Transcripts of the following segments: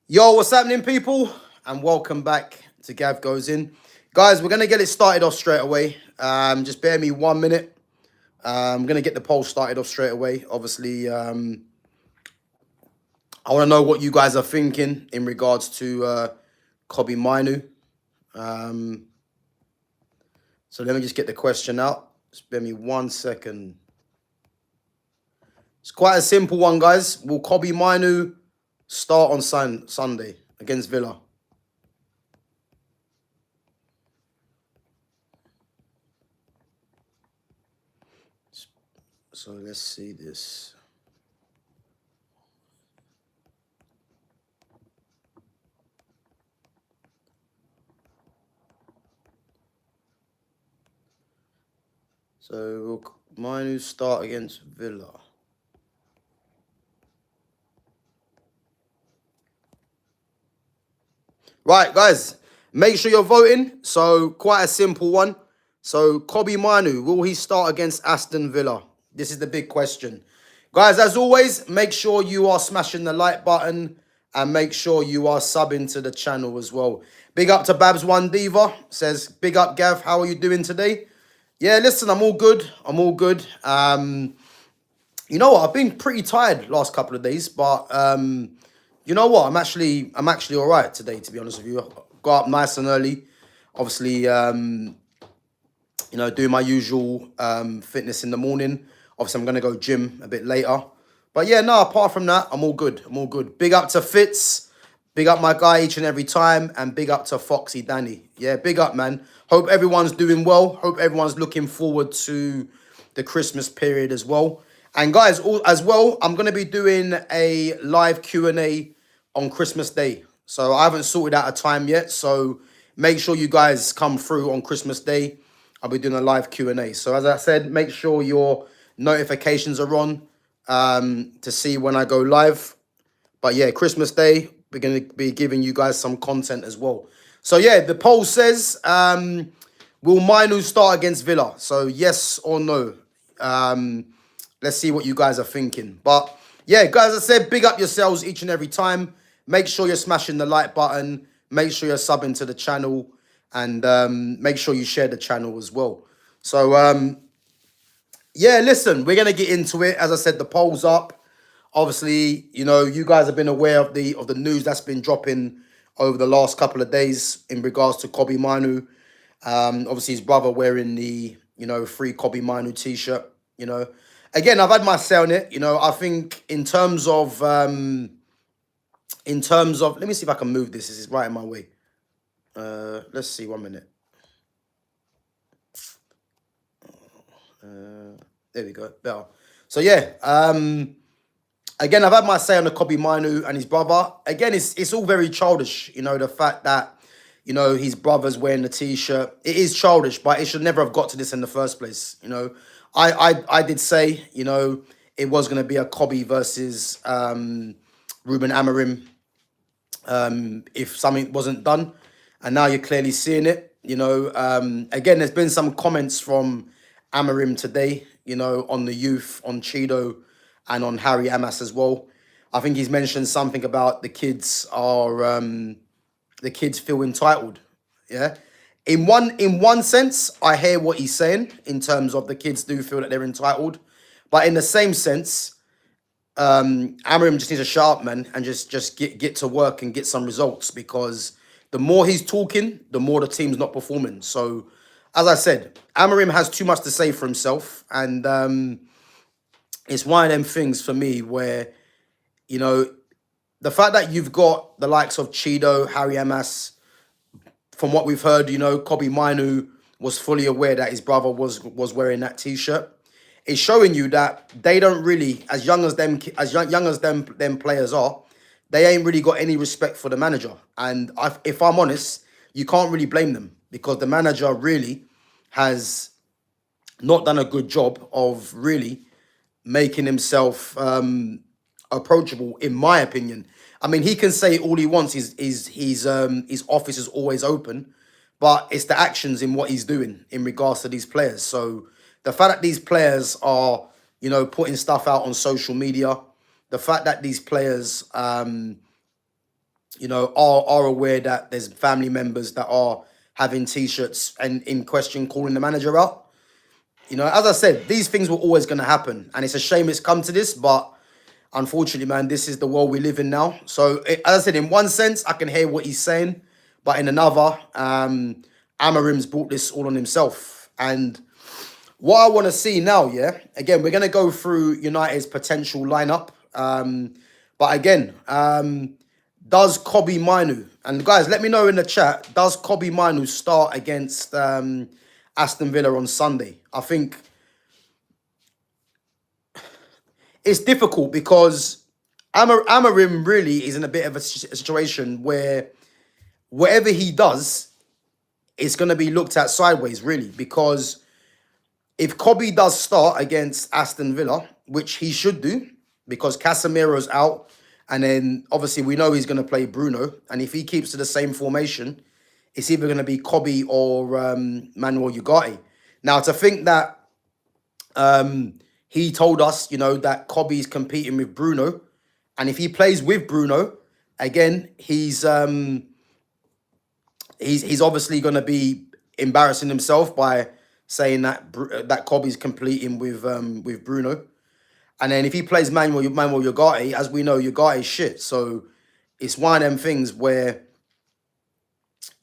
Yo, what's happening, people? And welcome back to Gav Goes In. Guys, we're going to get it started off straight away. Just bear me 1 minute. I'm going to get the poll started off straight away. Obviously, I want to know what you guys are thinking in regards to Kobbie Mainoo. So let me just get the question out. Just bear me 1 second. It's quite a simple one, guys. Will Kobbie Mainoo start on Sunday against Villa? So let's see this. So will Mainoo start against Villa? Right, guys, make sure you're voting. So quite a simple one. So Kobbie Mainoo, will he start against Aston Villa? This is the big question. Guys, as always, make sure you are smashing the like button and make sure you are subbing to the channel as well. Big up to Babs1 Diva. Says, big up, Gav. How are you doing today? Yeah, listen, I'm all good. I'm all good. You know what? I've been pretty tired last couple of days, but you know what? I'm actually all right today, to be honest with you. Got up nice and early. Obviously, you know, do my usual fitness in the morning. Obviously, I'm going to go gym a bit later. But yeah, no, apart from that, I'm all good. I'm all good. Big up to Fitz. Big up my guy each and every time. And big up to Foxy Danny. Yeah, big up, man. Hope everyone's doing well. Hope everyone's looking forward to the Christmas period as well. And guys, as well, I'm going to be doing a live Q&A on Christmas Day. So I haven't sorted out a time yet. So make sure you guys come through on Christmas Day. I'll be doing a live Q&A. So as I said, make sure your notifications are on to see when I go live. But yeah, Christmas Day, we're going to be giving you guys some content as well. So yeah, the poll says, will Mainoo start against Villa? So yes or no. Let's see what you guys are thinking. But yeah, guys, as I said, big up yourselves each and every time. Make sure you're smashing the like button. Make sure you're subbing to the channel. And make sure you share the channel as well. So, yeah, listen, we're going to get into it. As I said, the poll's up. Obviously, you know, you guys have been aware of the news that's been dropping over the last couple of days in regards to Kobbie Mainoo. Obviously, his brother wearing the, you know, free Kobbie Mainoo t-shirt, you know. Again, I've had my say on it. You know, I think in terms of, let me see if I can move this. This is right in my way. Let's see, 1 minute. There we go, better. So yeah, again, I've had my say on the Kobbie Mainoo and his brother. Again, it's all very childish, you know, the fact that, you know, his brother's wearing the t-shirt. It is childish, but it should never have got to this in the first place, you know. I did say, you know, it was going to be a Kobbie versus Ruben Amorim if something wasn't done. And now you're clearly seeing it, you know. Again, there's been some comments from Amorim today, you know, on the youth, on Cheeto, and on Harry Amas as well. I think he's mentioned something about the kids feel entitled. Yeah. In one sense, I hear what he's saying in terms of the kids do feel that they're entitled. But in the same sense, Amorim just needs to shut up, man, and just get to work and get some results, because the more he's talking, the more the team's not performing. So, as I said, Amorim has too much to say for himself, and it's one of them things for me where, you know, the fact that you've got the likes of Cheeto, Harry Amas, from what we've heard, you know, Kobbie Mainoo was fully aware that his brother was wearing that t-shirt. It's showing you that they don't really, as young as them players are, they ain't really got any respect for the manager. And if I'm honest, you can't really blame them, because the manager really has not done a good job of really making himself approachable, in my opinion. I mean, he can say all he wants. His office is always open, but it's the actions in what he's doing in regards to these players. So the fact that these players are, you know, putting stuff out on social media, the fact that these players, are aware that there's family members that are having t-shirts and in question calling the manager out. As I said, these things were always going to happen, and it's a shame it's come to this, but unfortunately, man, this is the world we live in now. So, as I said, in one sense, I can hear what he's saying, but in another, Amorim's brought this all on himself. And what I want to see now, yeah, again, we're going to go through United's potential lineup. But again, does Kobbie Mainoo, and guys, let me know in the chat, does Kobbie Mainoo start against Aston Villa on Sunday? I think it's difficult because Amorim really is in a bit of a situation where whatever he does is going to be looked at sideways, really, because if Kobbie does start against Aston Villa, which he should do, because Casemiro's out, and then obviously we know he's going to play Bruno, and if he keeps to the same formation, it's either going to be Kobbie or Manuel Ugarte. Now, to think that he told us, that Kobbie's competing with Bruno, and if he plays with Bruno, again, he's obviously going to be embarrassing himself by saying that Kobbie's competing with Bruno. And then if he plays Manuel Ugarte, as we know, Ugarte's shit. So it's one of them things where,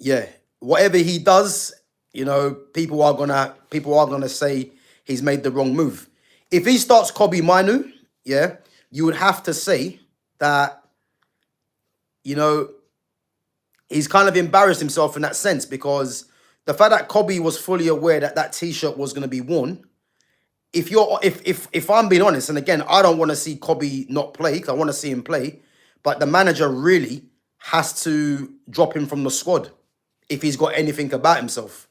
yeah, whatever he does, people are gonna say he's made the wrong move. If he starts Kobbie Mainoo, yeah, you would have to say that, he's kind of embarrassed himself in that sense, because the fact that Kobbie was fully aware that that t-shirt was going to be worn. If I'm being honest, and again, I don't want to see Kobbie not play, because I want to see him play, but the manager really has to drop him from the squad if he's got anything about himself,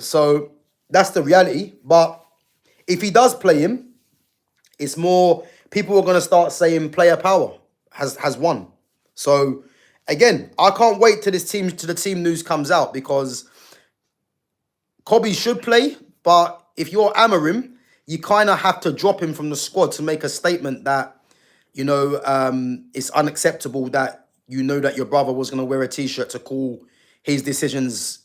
So that's the reality. But if he does play him, it's more people are going to start saying player power has won. So again, I can't wait till the team news comes out, because Kobbie should play, but if you're Amorim, you kind of have to drop him from the squad to make a statement that, it's unacceptable that that your brother was going to wear a t-shirt to call his decisions,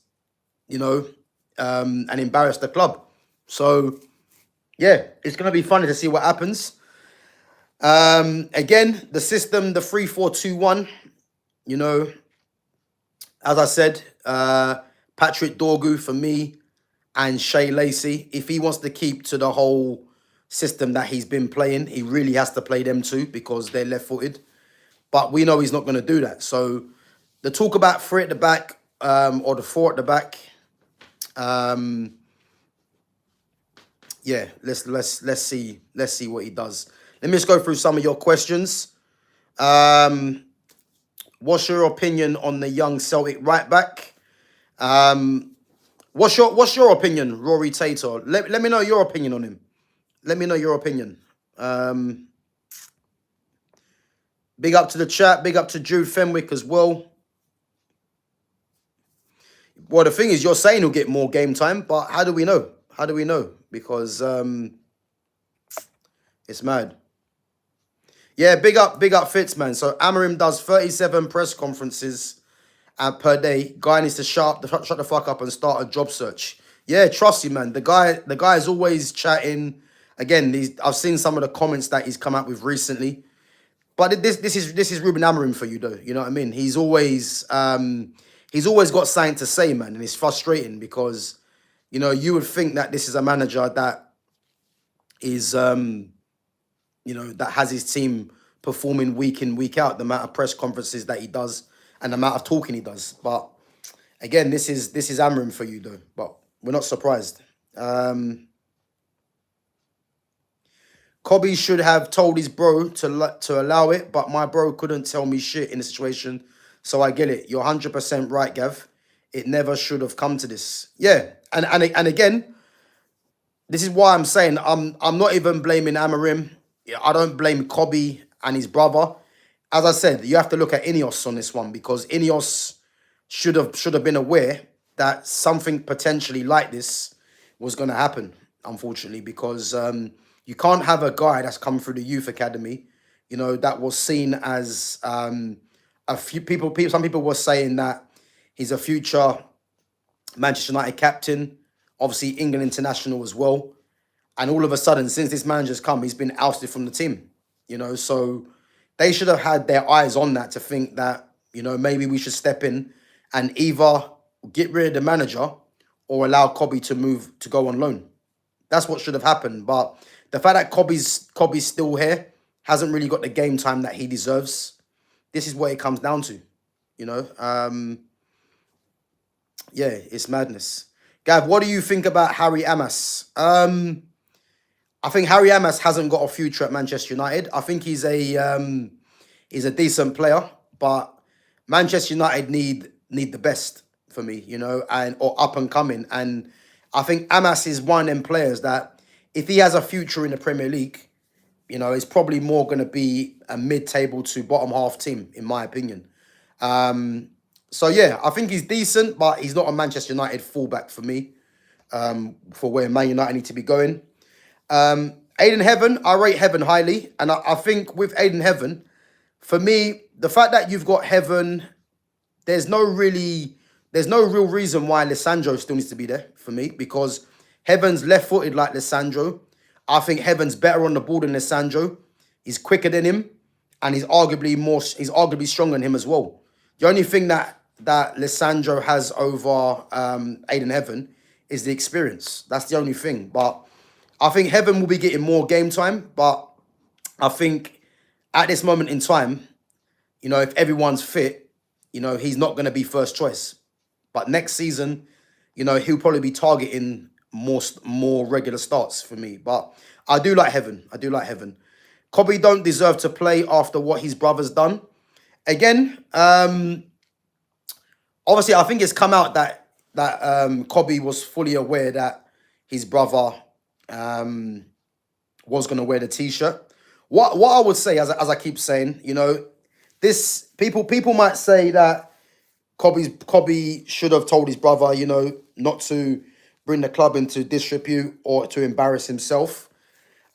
and embarrass the club. So, yeah, it's going to be funny to see what happens. Again, the system, the 3-4-2-1, as I said, Patrick Dorgu for me, and Shea Lacey, if he wants to keep to the whole system that he's been playing, he really has to play them two because they're left-footed. But we know he's not going to do that. So the talk about three at the back, or the four at the back, yeah, let's see what he does. Let me just go through some of your questions. What's your opinion on the young Celtic right back? What's your opinion, Rory Tator? Let me know your opinion on him. Let me know your opinion. Big up to the chat. Big up to Jude Fenwick as well. Well, the thing is, you're saying he'll get more game time, but how do we know? How do we know? Because it's mad. Yeah, big up Fitz, man. So Amorim does 37 press conferences per day. Guy needs to shut the fuck up and start a job search. Yeah, trust you, man. The guy is always chatting. Again, I've seen some of the comments that he's come out with recently. But this is Ruben Amorim for you, though. You know what I mean? He's always got something to say, man, and it's frustrating because you would think that this is a manager that is that has his team performing week in, week out, the amount of press conferences that he does and the amount of talking he does. But again, this is Amorim for you, though. But we're not surprised. Kobbie should have told his bro to allow it, but my bro couldn't tell me shit in the situation, so I get it. You're 100% right, Gav. It never should have come to this. Yeah, and again, this is why I'm saying I'm not even blaming Amorim. I don't blame Kobbie and his brother. As I said, you have to look at Ineos on this one, because Ineos should have been aware that something potentially like this was going to happen, unfortunately, because you can't have a guy that's come through the youth academy, that was seen as a some people were saying that he's a future Manchester United captain, obviously England international as well. And all of a sudden, since this manager's come, he's been ousted from the team. So they should have had their eyes on that to think that, maybe we should step in and either get rid of the manager or allow Kobbie to go on loan. That's what should have happened. But the fact that Kobbie's still here, hasn't really got the game time that he deserves. This is what it comes down to, yeah, it's madness. Gav, what do you think about Harry Amas? I think Harry Amas hasn't got a future at Manchester United. I think he's a decent player, but Manchester United need the best for me, or up and coming. And I think Amas is one of them players that if he has a future in the Premier League, it's probably more going to be a mid-table to bottom half team, in my opinion. So yeah, I think he's decent, but he's not a Manchester United fullback for me, for where Man United need to be going. Aiden Heaven, I rate Heaven highly. And I think with Aiden Heaven, for me, the fact that you've got Heaven, there's no real reason why Lissandro still needs to be there for me, because Heaven's left-footed like Lissandro. I think Heaven's better on the ball than Lissandro. He's quicker than him, and he's arguably stronger than him as well. The only thing that Lissandro has over Aiden Heaven is the experience. That's the only thing. But I think Heaven will be getting more game time. But I think at this moment in time, if everyone's fit, he's not going to be first choice. But next season, he'll probably be targeting more regular starts for me. But I do like Heaven. Kobbie don't deserve to play after what his brother's done. Again, obviously, I think it's come out that Kobbie was fully aware that his brother was going to wear the T-shirt. What I would say, as I keep saying, this people might say that Kobbie should have told his brother, not to bring the club into disrepute or to embarrass himself.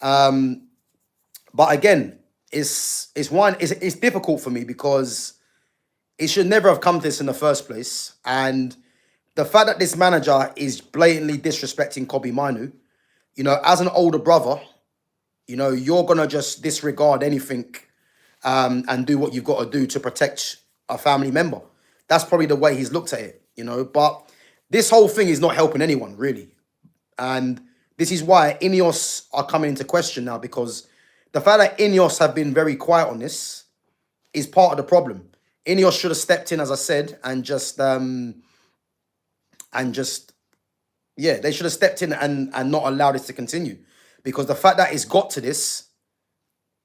But again, it's difficult for me because it should never have come to this in the first place. And the fact that this manager is blatantly disrespecting Kobbie Mainoo, as an older brother, you're going to just disregard anything and do what you've got to do to protect a family member. That's probably the way he's looked at it, But this whole thing is not helping anyone, really. And this is why Ineos are coming into question now, because the fact that Ineos have been very quiet on this is part of the problem. Ineos should have stepped in, as I said, and they should have stepped in and not allowed this to continue. Because the fact that it's got to this,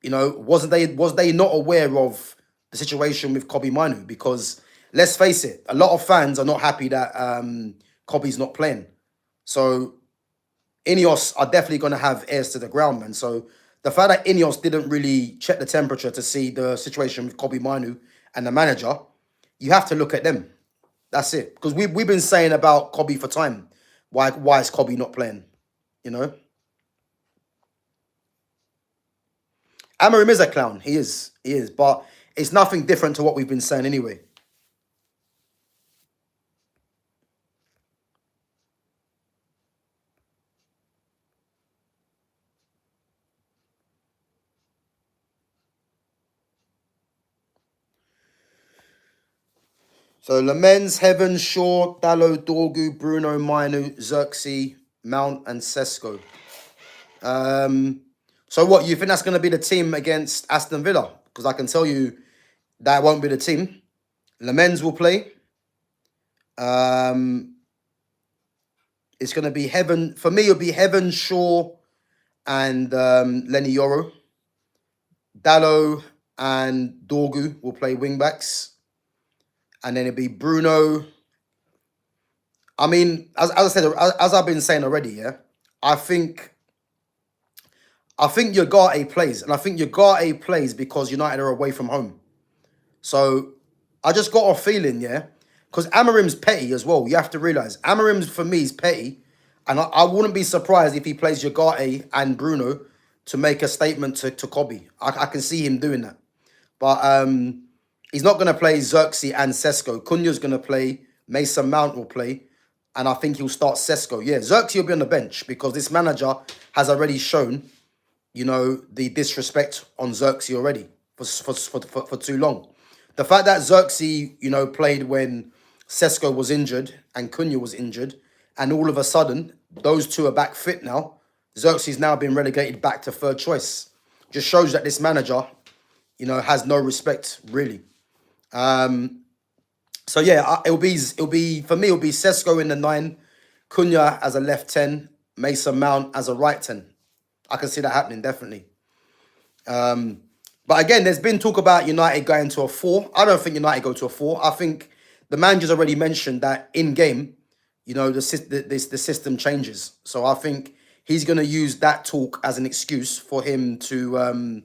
was they not aware of the situation with Kobbie Mainoo? Because let's face it, a lot of fans are not happy that Kobbie's not playing. So Ineos are definitely going to have ears to the ground, man. So the fact that Ineos didn't really check the temperature to see the situation with Kobbie Mainoo and the manager, you have to look at them. That's it. Because we've been saying about Kobbie for time. Why is Kobbie not playing? Amorim is a clown. He is. But it's nothing different to what we've been saying anyway. So Lamens, Heaven, Shaw, Dallo, Dorgu, Bruno, Mainoo, Xerxes, Mount, and Sesko. So what, you think that's going to be the team against Aston Villa? Because I can tell you that won't be the team. Lamens will play. It's going to be Heaven. For me, it'll be Heaven, Shaw, and Lenny Yoro. Dallo and Dorgu will play wing-backs. And then it'll be Bruno. I mean, as I said, as I've been saying already, yeah, I think Ugarte plays. And I think Ugarte plays because United are away from home. So I just got a feeling, yeah, because Amorim's petty as well. You have to realise, Amorim, for me, is petty. And I wouldn't be surprised if he plays Ugarte and Bruno to make a statement to Kobbie. I can see him doing that. But He's not going to play Xerxes and Sesko. Cunha's going to play. Mason Mount will play. And I think he'll start Sesko. Yeah, Xerxes will be on the bench because this manager has already shown, you know, the disrespect on Xerxes already for too long. The fact that Xerxes, you know, played when Sesko was injured and Cunha was injured, and all of a sudden, those two are back fit now. Xerxes now been relegated back to third choice. Just shows that this manager, you know, has no respect, really. So yeah, it'll be for me. It'll be Sesko in the 9, Cunha as a left 10, Mason Mount as a right 10. I can see that happening definitely. But again, there's been talk about United going to a 4. I don't think United go to a 4. I think the manager's already mentioned that in game, you know, the system changes. So I think he's going to use that talk as an excuse for him to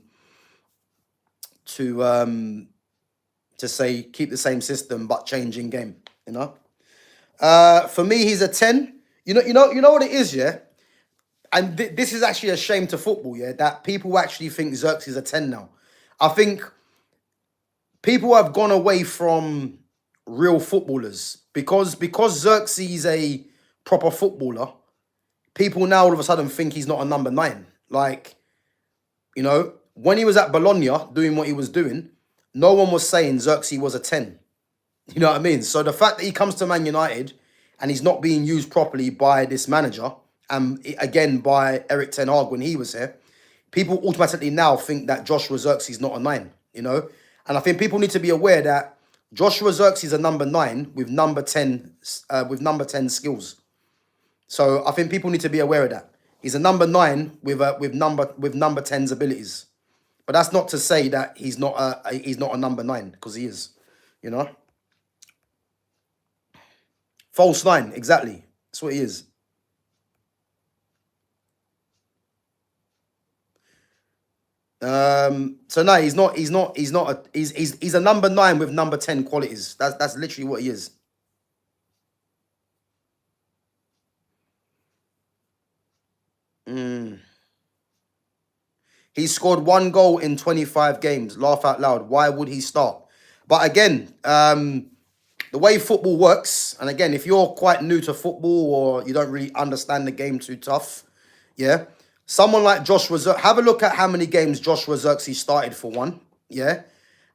say keep the same system but change in game. You know, for me, he's a 10. You know what it is, yeah. And this is actually a shame to football, yeah, that people actually think Xerxes is a 10 now. I think people have gone away from real footballers because Xerxes is a proper footballer. People now all of a sudden think he's not a number 9. Like, you know, when he was at Bologna doing what he was doing, no one was saying Xerxes was a 10. You know what I mean? So the fact that he comes to Man United and he's not being used properly by this manager, and again by Eric Ten Hag when he was here, people automatically now think that Joshua Xerxes is not a 9, you know? And I think people need to be aware that Joshua Xerxes is a number 9 with number 10 skills. So I think people need to be aware of that. He's a number 9 with number 10's abilities. But that's not to say that he's not a number 9, because he is, you know? False 9, exactly. That's what he is. So no, he's a number 9 with number 10 qualities. That's literally what he is. He scored 1 goal in 25 games. Laugh out loud. Why would he start? But again, the way football works, and again, if you're quite new to football or you don't really understand the game too tough, yeah, someone like Joshua Xerxes, have a look at how many games Joshua Xerxes started for one, yeah?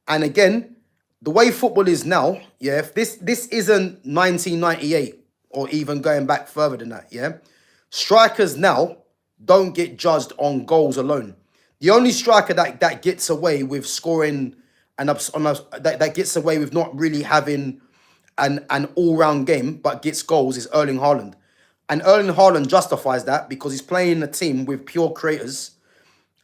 And again, the way football is now, yeah, if this isn't 1998 or even going back further than that, yeah? Strikers now don't get judged on goals alone. The only striker that gets away with scoring that gets away with not really having an all-round game but gets goals is Erling Haaland. And Erling Haaland justifies that because he's playing in a team with pure creators.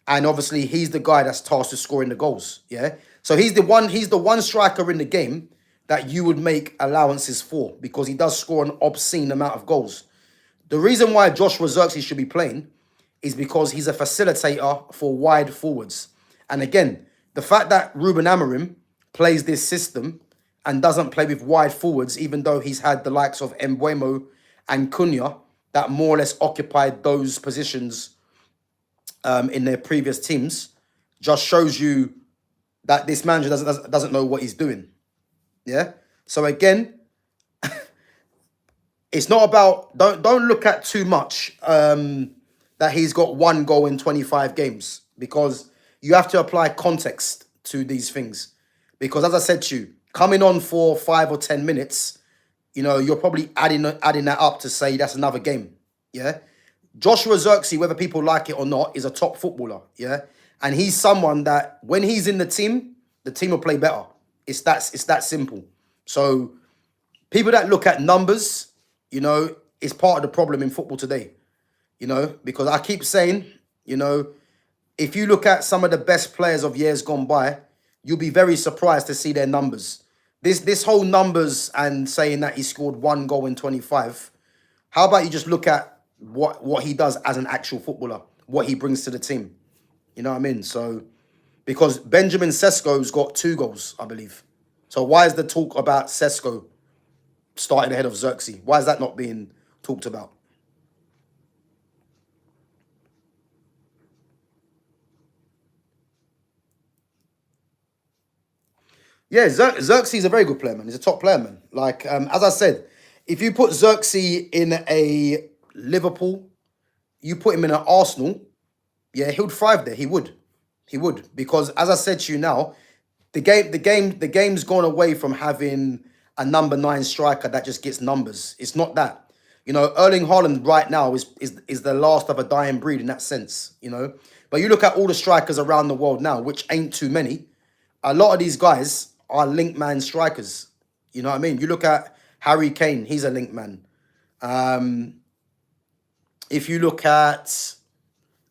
And obviously he's the guy that's tasked with scoring the goals. Yeah. So he's the one striker in the game that you would make allowances for because he does score an obscene amount of goals. The reason why Joshua Xerxes should be playing is because he's a facilitator for wide forwards. And again, the fact that Ruben Amorim plays this system and doesn't play with wide forwards, even though he's had the likes of Mbeumo and Cunha that more or less occupied those positions in their previous teams, just shows you that this manager doesn't know what he's doing. Yeah. So again, it's not about don't look at too much that he's got 1 goal in 25 games because you have to apply context to these things. Because as I said to you, coming on for 5 or 10 minutes, you know, you're probably adding that up to say that's another game. Yeah. Joshua Xerxes, whether people like it or not, is a top footballer. Yeah. And he's someone that when he's in the team will play better. It's that simple. So people that look at numbers, you know, is part of the problem in football today. You know, because I keep saying, you know, if you look at some of the best players of years gone by, you'll be very surprised to see their numbers. This whole numbers and saying that he scored 1 goal in 25, how about you just look at what he does as an actual footballer, what he brings to the team. You know what I mean? So, because Benjamin Sesko's got 2 goals, I believe. So why is the talk about Sesko starting ahead of Xerxes? Why is that not being talked about? Yeah, Xerxes is a very good player, man. He's a top player, man. Like, as I said, if you put Xerxes in a Liverpool, you put him in an Arsenal, yeah, he would thrive there. He would. He would. Because as I said to you now, the game's gone away from having a number nine striker that just gets numbers. It's not that. You know, Erling Haaland right now is the last of a dying breed in that sense, you know. But you look at all the strikers around the world now, which ain't too many. A lot of these guys are link man strikers. You know what I mean? You look at Harry Kane, he's a link man. If you look at,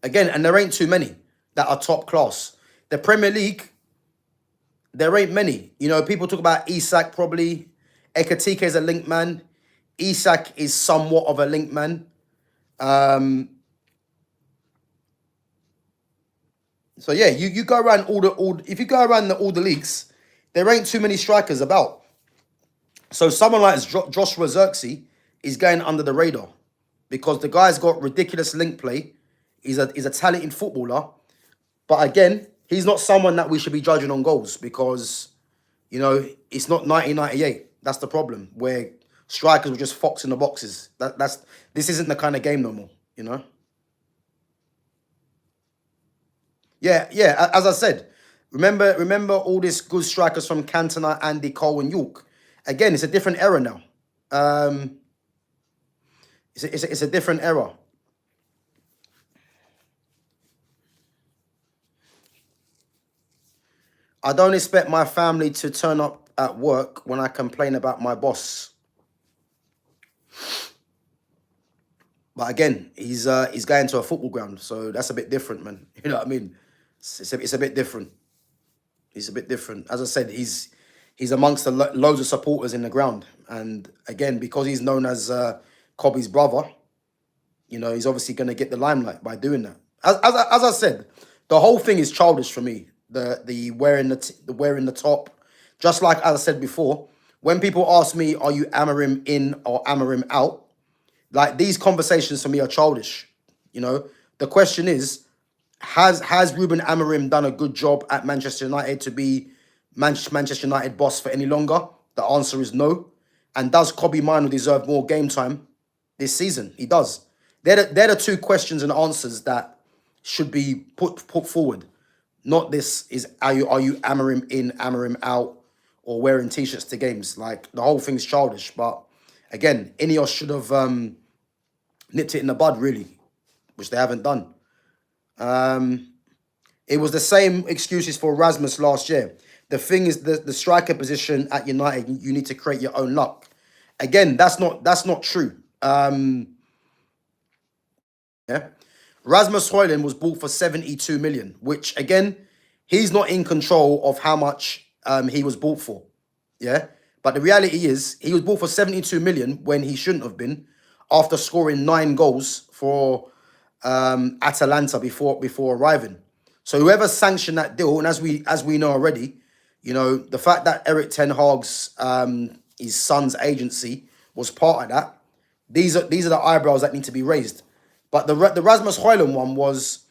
again, and there ain't too many that are top class. The Premier League, there ain't many. You know, people talk about Isak probably. Ekatike is a link man. Isak is somewhat of a link man. So yeah, you go around if you go around all the leagues, there ain't too many strikers about. So someone like Joshua Xerxes is going under the radar because the guy's got ridiculous link play. He's a talented footballer, but again, he's not someone that we should be judging on goals because, you know, it's not 1998. That's the problem where strikers were just fox in the boxes. This isn't the kind of game no more, you know. Yeah, yeah. As I said, remember all these good strikers from Cantona, Andy Cole, and York. Again, it's a different era now. It's a different era. I don't expect my family to turn up at work when I complain about my boss. But again, he's going to a football ground, so that's a bit different, man. You know what I mean? It's a bit different. He's a bit different. As I said, he's amongst loads of supporters in the ground, and again, because he's known as Kobbie's brother, you know, he's obviously going to get the limelight by doing that. As I said, the whole thing is childish for me. The wearing the top, just like as I said before, when people ask me, "Are you Amorim in or Amorim out?" Like these conversations for me are childish. You know, the question is, has Ruben Amorim done a good job at Manchester United to be Manchester United boss for any longer? The answer is no. And does Kobbie Mainoo deserve more game time this season? He does. They're the two questions and answers that should be put forward. Not this is are you Amorim in, Amorim out, or wearing t-shirts to games. Like the whole thing's childish. But again, Ineos should have nipped it in the bud, really, which they haven't done. It was the same excuses for Rasmus last year. The thing is, the striker position at United, you need to create your own luck. Again, that's not true. Yeah, Rasmus Højlund was bought for 72 million, which again, he's not in control of how much he was bought for. Yeah, but the reality is he was bought for 72 million when he shouldn't have been, after scoring 9 goals for Atalanta before arriving. So whoever sanctioned that deal, and as we know already, you know, the fact that Eric Ten Hag's his son's agency was part of that, these are the eyebrows that need to be raised. But the Rasmus Højlund one was,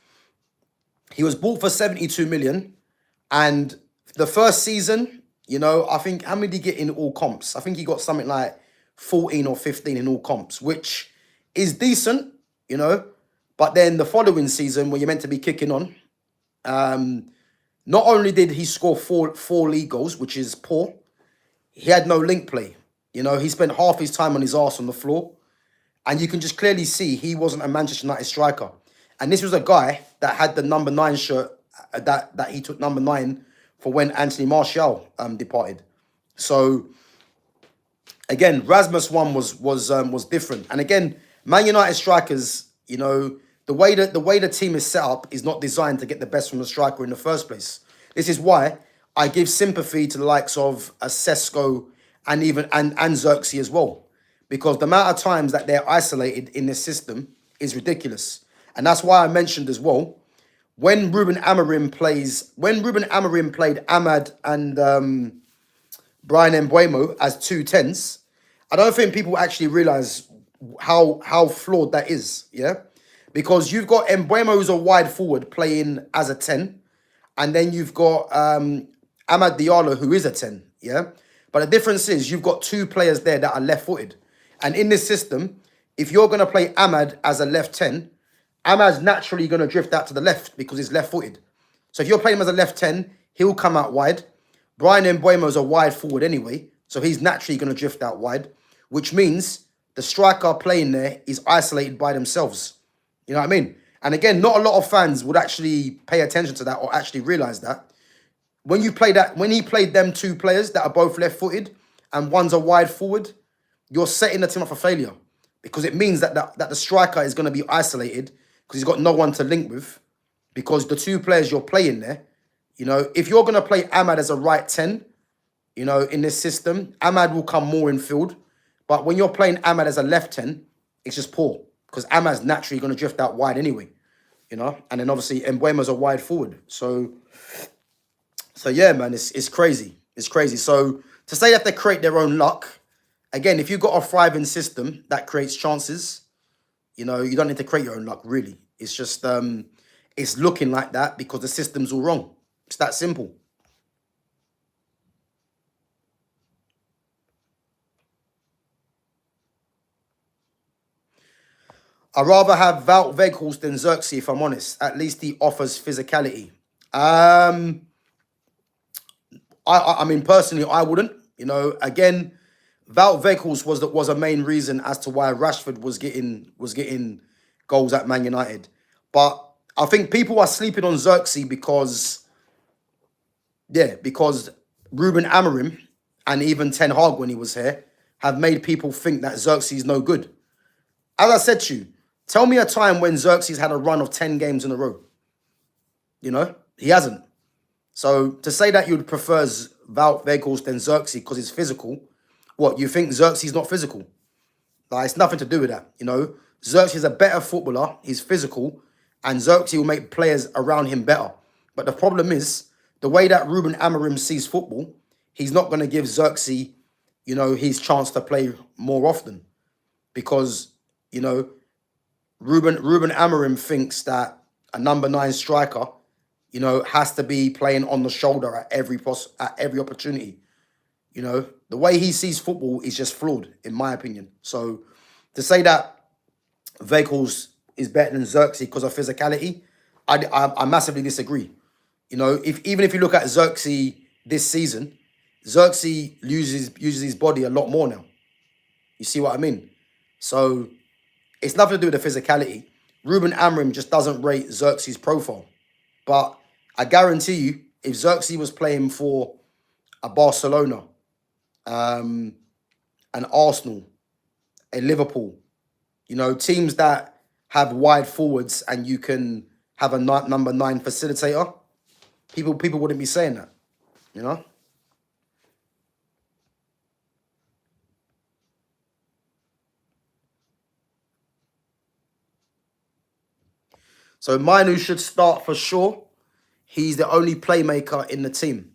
he was bought for 72 million, and the first season, you know, I think, how many did he get in all comps? I think he got something like 14 or 15 in all comps, which is decent, you know. But then the following season, where you're meant to be kicking on, not only did he score four league goals, which is poor, he had no link play. You know, he spent half his time on his arse on the floor. And you can just clearly see he wasn't a Manchester United striker. And this was a guy that had the number 9 shirt, that he took number 9 for when Anthony Martial departed. So again, Rasmus one was different. And again, Man United strikers, you know, the way the team is set up is not designed to get the best from the striker in the first place. This is why I give sympathy to the likes of Sesko and even and Xerxes as well. Because the amount of times that they're isolated in this system is ridiculous. And that's why I mentioned as well, when Ruben Amorim played Ahmad and Brian Mbeumo as 2 10s, I don't think people actually realise how flawed that is, yeah? Because you've got Mbeumo, who's a wide forward, playing as a 10, and then you've got Amad Diallo, who is a 10, yeah? But the difference is you've got two players there that are left-footed. And in this system, if you're going to play Amad as a left 10, Amad's naturally going to drift out to the left because he's left-footed. So if you're playing him as a left 10, he'll come out wide. Brian Mbeumo's a wide forward anyway, so he's naturally going to drift out wide, which means the striker playing there is isolated by themselves. You know what I mean? And again, not a lot of fans would actually pay attention to that or actually realise that. When you play that, when he played them two players that are both left-footed and one's a wide forward, you're setting the team up for failure because it means that the striker is going to be isolated because he's got no one to link with because the two players you're playing there, you know, if you're going to play Amad as a right 10, you know, in this system, Amad will come more in field. But when you're playing Amad as a left 10, it's just poor because Amad's naturally going to drift out wide anyway, you know. And then obviously Mbeumo's a wide forward. So yeah, man, it's crazy. It's crazy. So to say that they create their own luck, again, if you've got a thriving system that creates chances, you know, you don't need to create your own luck, really. It's just, it's looking like that because the system's all wrong. It's that simple. I'd rather have Wout Weghorst than Xerxes, if I'm honest. At least he offers physicality. I mean, personally, I wouldn't. You know, again, Wout Weghorst was a main reason as to why Rashford was getting goals at Man United. But I think people are sleeping on Xerxes because Ruben Amorim and even Ten Hag when he was here have made people think that Xerxes is no good. As I said to you, tell me a time when Xerxes had a run of 10 games in a row. You know, he hasn't. So to say that you'd prefer Wout Weghorst than Xerxes because he's physical, what, you think Xerxes is not physical? Like, it's nothing to do with that, you know. Xerxes is a better footballer, he's physical, and Xerxes will make players around him better. But the problem is, the way that Ruben Amorim sees football, he's not going to give Xerxes, you know, his chance to play more often. Because, you know, Ruben Amorim thinks that a number 9 striker, you know, has to be playing on the shoulder at every opportunity. You know, the way he sees football is just flawed, in my opinion. So to say that Weghorst is better than Xerxes because of physicality, I massively disagree. You know, even if you look at Xerxes this season, Xerxes uses his body a lot more now. You see what I mean? So it's nothing to do with the physicality. Ruben Amorim just doesn't rate Xerxes' profile. But I guarantee you, if Xerxes was playing for a Barcelona, an Arsenal, a Liverpool, you know, teams that have wide forwards and you can have a number 9 facilitator, people wouldn't be saying that, you know. So Mainoo should start for sure. He's the only playmaker in the team.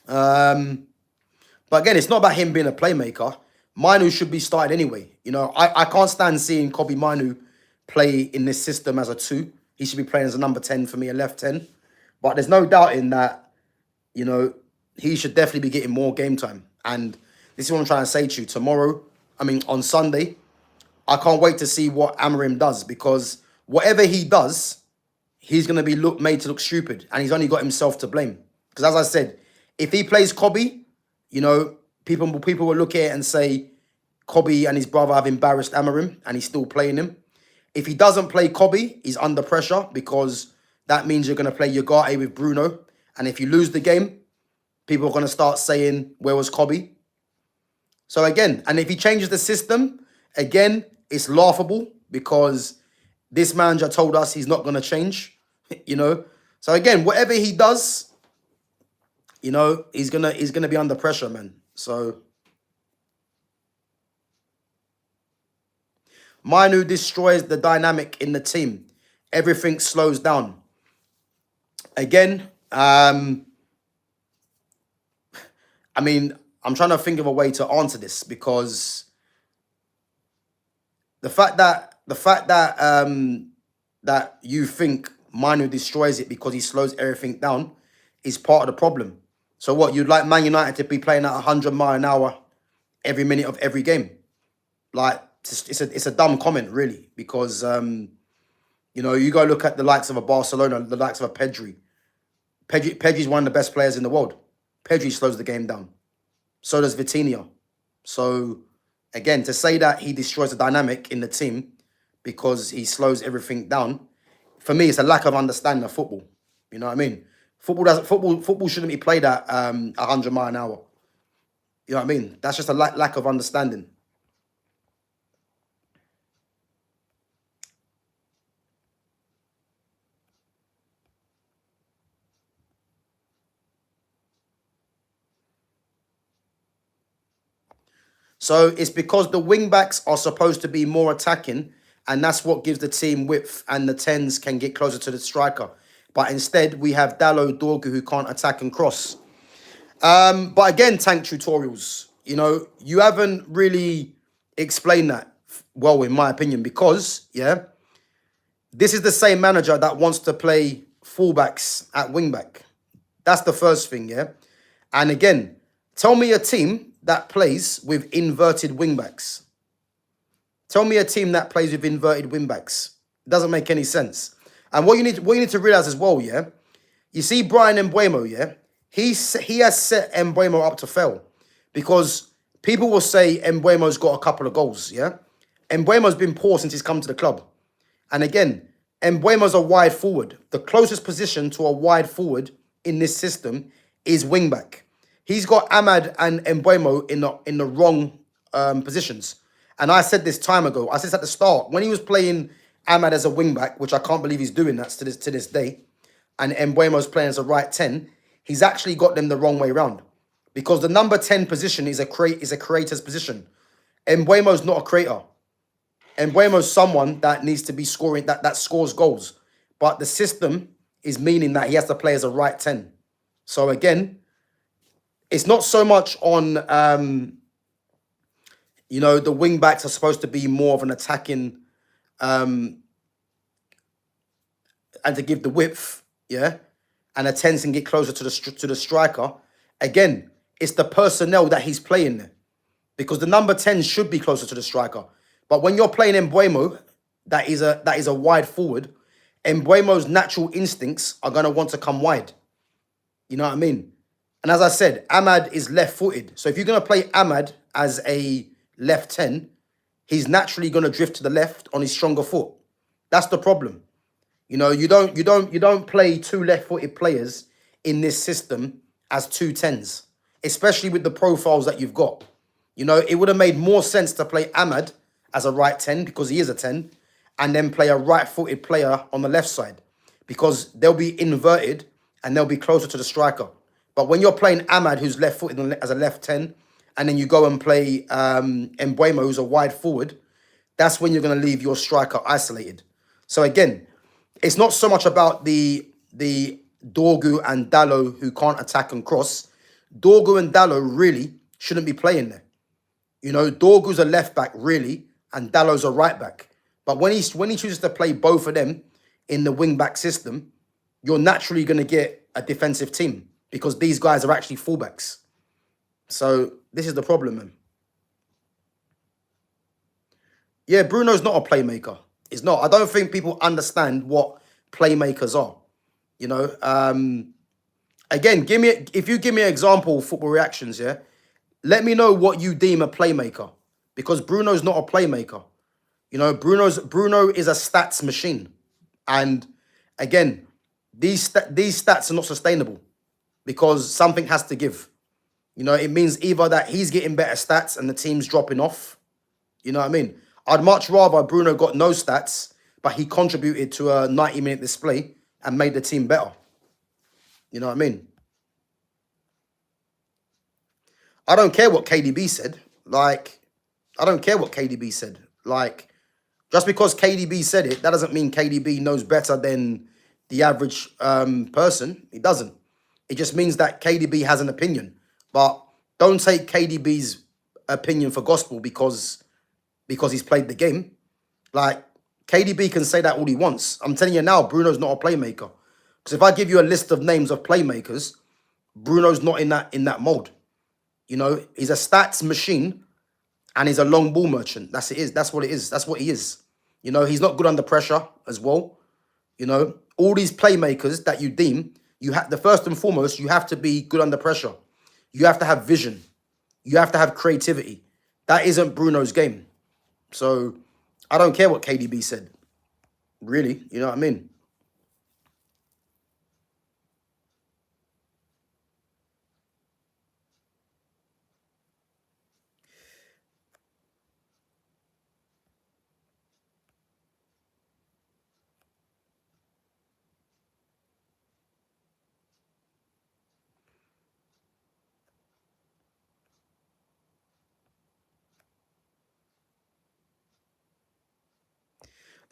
But again, it's not about him being a playmaker. Mainoo should be started anyway. You know, I can't stand seeing Kobbie Mainoo play in this system as a 2. He should be playing as a number 10 for me, a left 10. But there's no doubt in that, you know, he should definitely be getting more game time. And this is what I'm trying to say to you. On Sunday, I can't wait to see what Amorim does because whatever he does, he's going to be made to look stupid. And he's only got himself to blame. Because as I said, if he plays Kobbie, you know, people will look at it and say Kobbie and his brother have embarrassed Amorim and he's still playing him. If he doesn't play Kobbie, he's under pressure because that means you're going to play Ugarte with Bruno. And if you lose the game, people are going to start saying, where was Kobbie? So again, and if he changes the system, again, it's laughable because this manager told us he's not going to change, you know. So again, whatever he does, you know, he's gonna be under pressure, man. So Mainoo destroys the dynamic in the team. Everything slows down. Again, I mean, I'm trying to think of a way to answer this because the fact that that you think Mainoo destroys it because he slows everything down is part of the problem. So what, you'd like Man United to be playing at 100 miles an hour every minute of every game? Like, it's a dumb comment, really, because, you know, you go look at the likes of a Barcelona, the likes of a Pedri. Pedri's one of the best players in the world. Pedri slows the game down. So does Vitinha. So, again, to say that he destroys the dynamic in the team because he slows everything down, for me, it's a lack of understanding of football. You know what I mean? Football shouldn't be played at 100 miles an hour. You know what I mean? That's just a lack of understanding. So it's because the wing backs are supposed to be more attacking, and that's what gives the team width, and the 10s can get closer to the striker. But instead, we have Dalot, Dorgu, who can't attack and cross. But again, Tank Tutorials, you know, you haven't really explained that well, in my opinion, because, yeah, this is the same manager that wants to play fullbacks at wingback. That's the first thing, yeah? And again, tell me a team that plays with inverted wingbacks. Tell me a team that plays with inverted wingbacks. It doesn't make any sense. And what you need to realize as well, yeah, you see Brian Mbeumo, yeah, he has set Mbeumo up to fail, because people will say Mbeumo's got a couple of goals, yeah. Mbeumo's been poor since he's come to the club, and again, Mbeumo's a wide forward. The closest position to a wide forward in this system is wingback. He's got Ahmad and Mbeumo in the wrong positions. And I said this time ago. I said this at the start. When he was playing Ahmad as a wingback, which I can't believe he's doing that to this day, and Mbeumo's playing as a right 10, he's actually got them the wrong way around. Because the number 10 position is a creator's position. Mbeumo's not a creator. Mbeumo's someone that needs to be scoring, that scores goals. But the system is meaning that he has to play as a right 10. So again, it's not so much on, you know, the wing backs are supposed to be more of an attacking, and to give the width, yeah, and a 10 can get closer to the striker. Again, it's the personnel that he's playing there, because the number 10 should be closer to the striker. But when you're playing Mbeumo, that is a wide forward, Mbeumo's natural instincts are gonna want to come wide. You know what I mean? And as I said, Ahmad is left-footed. So if you're going to play Ahmad as a left 10, he's naturally going to drift to the left on his stronger foot. That's the problem. You know, you don't play two left-footed players in this system as two 10s, especially with the profiles that you've got. You know, it would have made more sense to play Ahmad as a right 10, because he is a 10, and then play a right-footed player on the left side, because they'll be inverted and they'll be closer to the striker. But when you're playing Ahmad, who's left-footed as a left 10, and then you go and play Mbeumo, who's a wide forward, that's when you're going to leave your striker isolated. So again, it's not so much about the Dorgu and Dalot who can't attack and cross. Dorgu and Dalot really shouldn't be playing there. You know, Dorgu's a left back, really, and Dalot's a right back. But when he chooses to play both of them in the wing back system, you're naturally going to get a defensive team, because these guys are actually fullbacks. So this is the problem, man. Yeah, Bruno's not a playmaker. He's not. I don't think people understand what playmakers are. You know, again, if you give me an example of football reactions, yeah, let me know what you deem a playmaker, because Bruno's not a playmaker. You know, Bruno is a stats machine, and again, these stats are not sustainable, because something has to give. You know, it means either that he's getting better stats and the team's dropping off. You know what I mean? I'd much rather Bruno got no stats, but he contributed to a 90-minute display and made the team better. You know what I mean? I don't care what KDB said. Like, I don't care what KDB said. Like, just because KDB said it, that doesn't mean KDB knows better than the average person. It doesn't. It just means that KDB has an opinion. But don't take KDB's opinion for gospel because he's played the game. Like, KDB can say that all he wants. I'm telling you now, Bruno's not a playmaker. Because if I give you a list of names of playmakers, Bruno's not in that mold. You know, he's a stats machine and he's a long ball merchant. That's it is. That's what it is. That's what he is. You know, he's not good under pressure as well. You know, all these playmakers that you deem, you have the first and foremost, you have to be good under pressure. You have to have vision. You have to have creativity. That isn't Bruno's game. So I don't care what KDB said. Really, you know what I mean?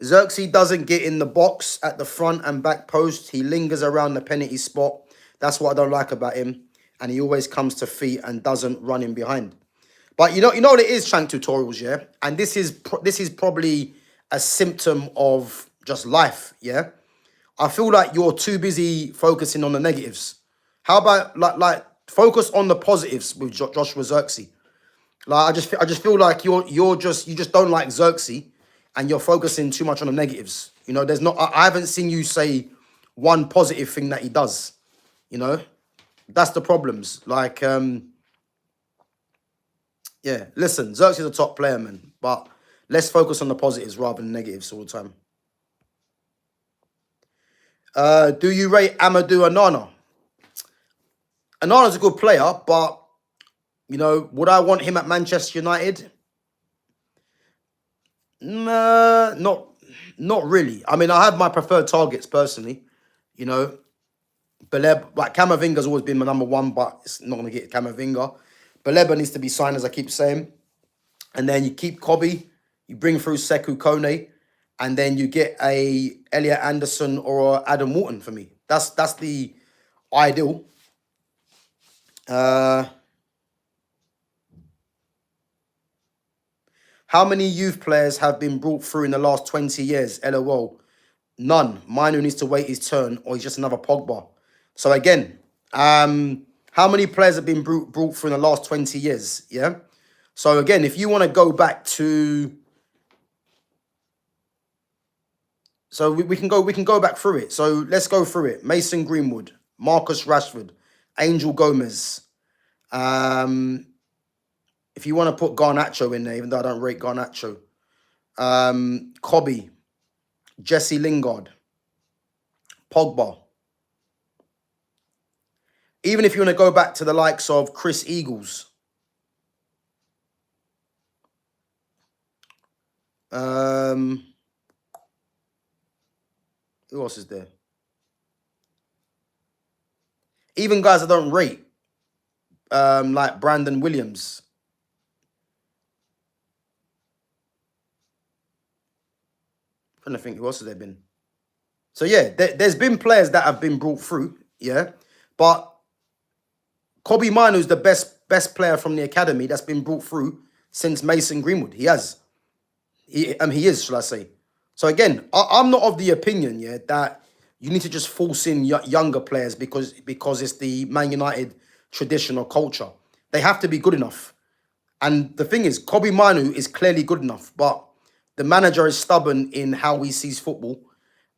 Xerxes doesn't get in the box at the front and back post. He lingers around the penalty spot. That's what I don't like about him. And he always comes to feet and doesn't run in behind. But you know what it is, Shank Tutorials, yeah? And this is probably a symptom of just life, yeah? I feel like you're too busy focusing on the negatives. How about like focus on the positives with Joshua Xerxes? Like I just feel like you just don't like Xerxes and you're focusing too much on the negatives. You know, there's not I haven't seen you say one positive thing that he does. You know? That's the problems. Like yeah, listen, Xerxes is a top player, man. But let's focus on the positives rather than negatives all the time. Do you rate Amadou Onana? Onana's a good player, but, you know, would I want him at Manchester United? Nah, not really. I mean, I have my preferred targets personally. You know, Baleba, like Camavinga's always been my number one, but it's not going to get Camavinga. Baleba needs to be signed, as I keep saying. And then you keep Kobbie, you bring through Sekou Kone, and then you get a Elliot Anderson or a Adam Wharton for me. That's the ideal. How many youth players have been brought through in the last 20 years? LOL. None. Mainoo needs to wait his turn, or he's just another Pogba. So again, how many players have been brought through in the last 20 years? Yeah. So again, if you want to go back to, so we can go back through it. So let's go through it. Mason Greenwood, Marcus Rashford, Angel Gomez. If you want to put Garnacho in there, even though I don't rate Garnacho, Kobbie, Jesse Lingard, Pogba. Even if you want to go back to the likes of Chris Eagles, who else is there? Even guys I don't rate, like Brandon Williams. I'm trying to think who else has there been. So yeah, there's been players that have been brought through, yeah. But Kobbie Mainoo is the best player from the academy that's been brought through since Mason Greenwood. He has. He is, shall I say. So again, I'm not of the opinion, yeah, that you need to just force in younger players because it's the Man United tradition or culture. They have to be good enough. And the thing is, Kobbie Mainoo is clearly good enough, but the manager is stubborn in how he sees football.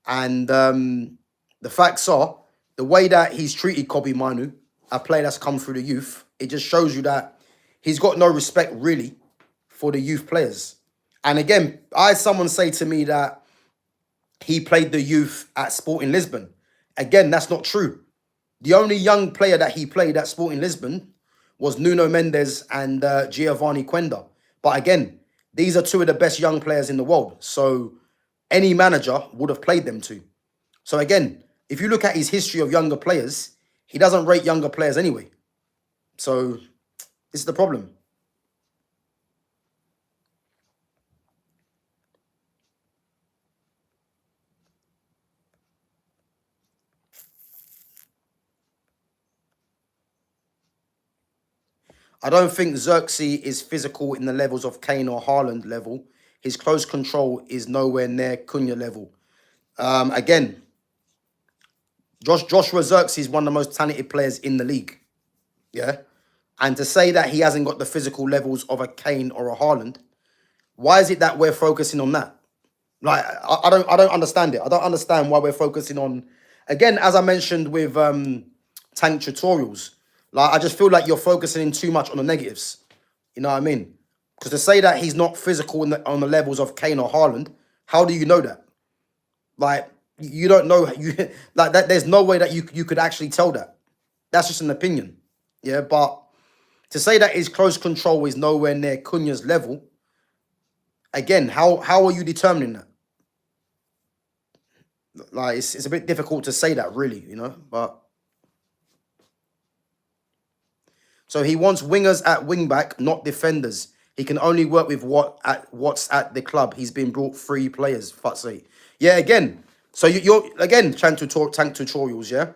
And the facts are, the way that he's treated Kobbie Mainoo, a player that's come through the youth, it just shows you that he's got no respect, really, for the youth players. And again, I had someone say to me that he played the youth at Sporting Lisbon. Again, that's not true. The only young player that he played at Sporting Lisbon was Nuno Mendes and Giovanni Quenda. But again, these are two of the best young players in the world. So any manager would have played them too. So again, if you look at his history of younger players, he doesn't rate younger players anyway. So this is the problem. I don't think Xerxes is physical in the levels of Kane or Haaland level. His close control is nowhere near Cunha level. Again, Joshua Zirkzee is one of the most talented players in the league. Yeah. And to say that he hasn't got the physical levels of a Kane or a Haaland, why is it that we're focusing on that? Like, I don't understand it. I don't understand why we're focusing on, again, as I mentioned with tank tutorials, like, I just feel like you're focusing in too much on the negatives. You know what I mean? Because to say that he's not physical on the levels of Kane or Haaland, how do you know that? Like, you don't know. Like that. There's no way that you could actually tell that. That's just an opinion. Yeah, but to say that his close control is nowhere near Cunha's level, again, how are you determining that? Like, it's a bit difficult to say that, really, you know. But so he wants wingers at wing back, not defenders. He can only work with what's at the club. He's been brought 3 players. Fuck's sake. Yeah, again. So you're again tank tutorials. Yeah,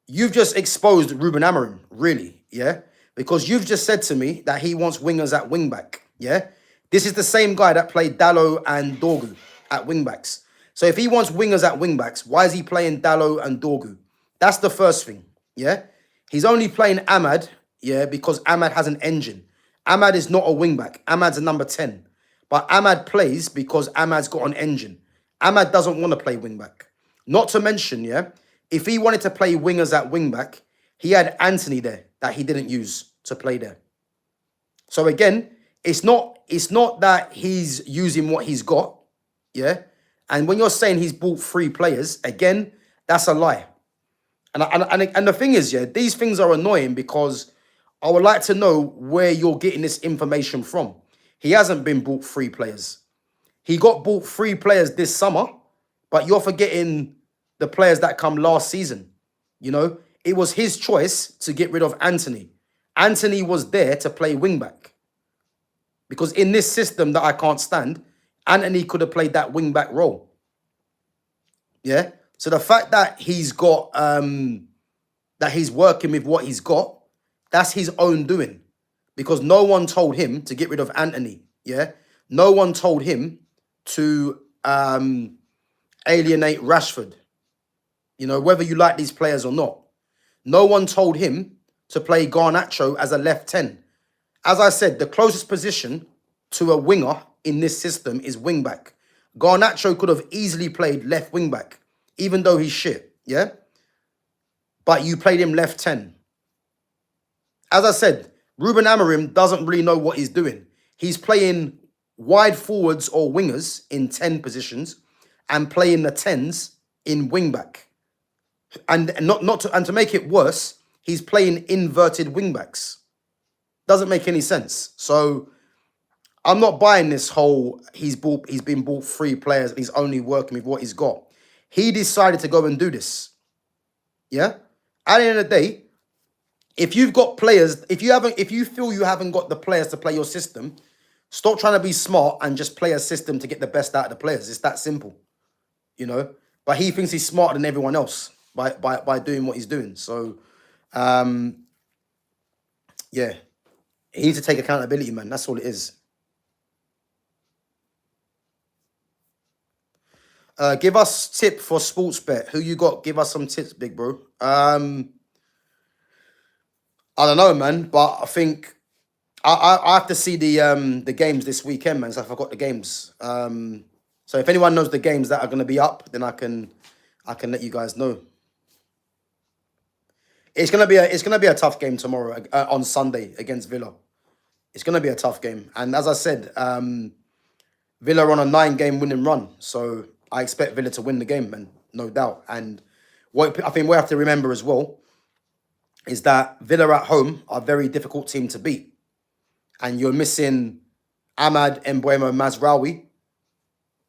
you've just exposed Ruben Amorim, really. Yeah, because you've just said to me that he wants wingers at wing back. Yeah, this is the same guy that played Dalot and Dorgu at wing backs. So if he wants wingers at wing backs, why is he playing Dalot and Dorgu? That's the first thing. Yeah, he's only playing Ahmad. Yeah, because Ahmad has an engine. Ahmad is not a wing back. Ahmad's a number 10. But Ahmad plays because Ahmad's got an engine. Ahmad doesn't want to play wing back. Not to mention, yeah, if he wanted to play wingers at wing back, he had Anthony there that he didn't use to play there. So again, it's not that he's using what he's got, yeah. And when you're saying he's bought 3 players, again, that's a lie. And the thing is, yeah, these things are annoying because I would like to know where you're getting this information from. He hasn't been bought 3 players. He got bought 3 players this summer, but you're forgetting the players that come last season. You know, it was his choice to get rid of Anthony. Anthony was there to play wingback. Because in this system that I can't stand, Anthony could have played that wingback role. Yeah? So the fact that he's got, that he's working with what he's got, that's his own doing. Because no one told him to get rid of Anthony. Yeah? No one told him to alienate Rashford. You know, whether you like these players or not. No one told him to play Garnacho as a left 10. As I said, the closest position to a winger in this system is wing-back. Garnacho could have easily played left wing-back, even though he's shit, yeah? But you played him left 10. As I said, Ruben Amorim doesn't really know what he's doing. He's playing wide forwards or wingers in 10 positions and playing the 10s in wing-back. And to make it worse, he's playing inverted wing-backs. Doesn't make any sense. So I'm not buying this whole he's been bought 3 players and he's only working with what he's got. He decided to go and do this. Yeah? At the end of the day, if you've got players, if you feel you haven't got the players to play your system, stop trying to be smart and just play a system to get the best out of the players. It's that simple. You know? But he thinks he's smarter than everyone else by doing what he's doing. So yeah. He needs to take accountability, man. That's all it is. Give us tip for sports bet. Who you got? Give us some tips, big bro. I don't know, man. But I think I have to see the games this weekend, man. So I forgot the games. So if anyone knows the games that are going to be up, then I can let you guys know. It's gonna be a tough game tomorrow on Sunday against Villa. It's gonna be a tough game, and as I said, Villa are on a 9-game winning run, so I expect Villa to win the game, man, no doubt. And what I think we have to remember as well is that Villa at home are a very difficult team to beat, and you're missing Ahmad, Mbeumo, Mazraoui.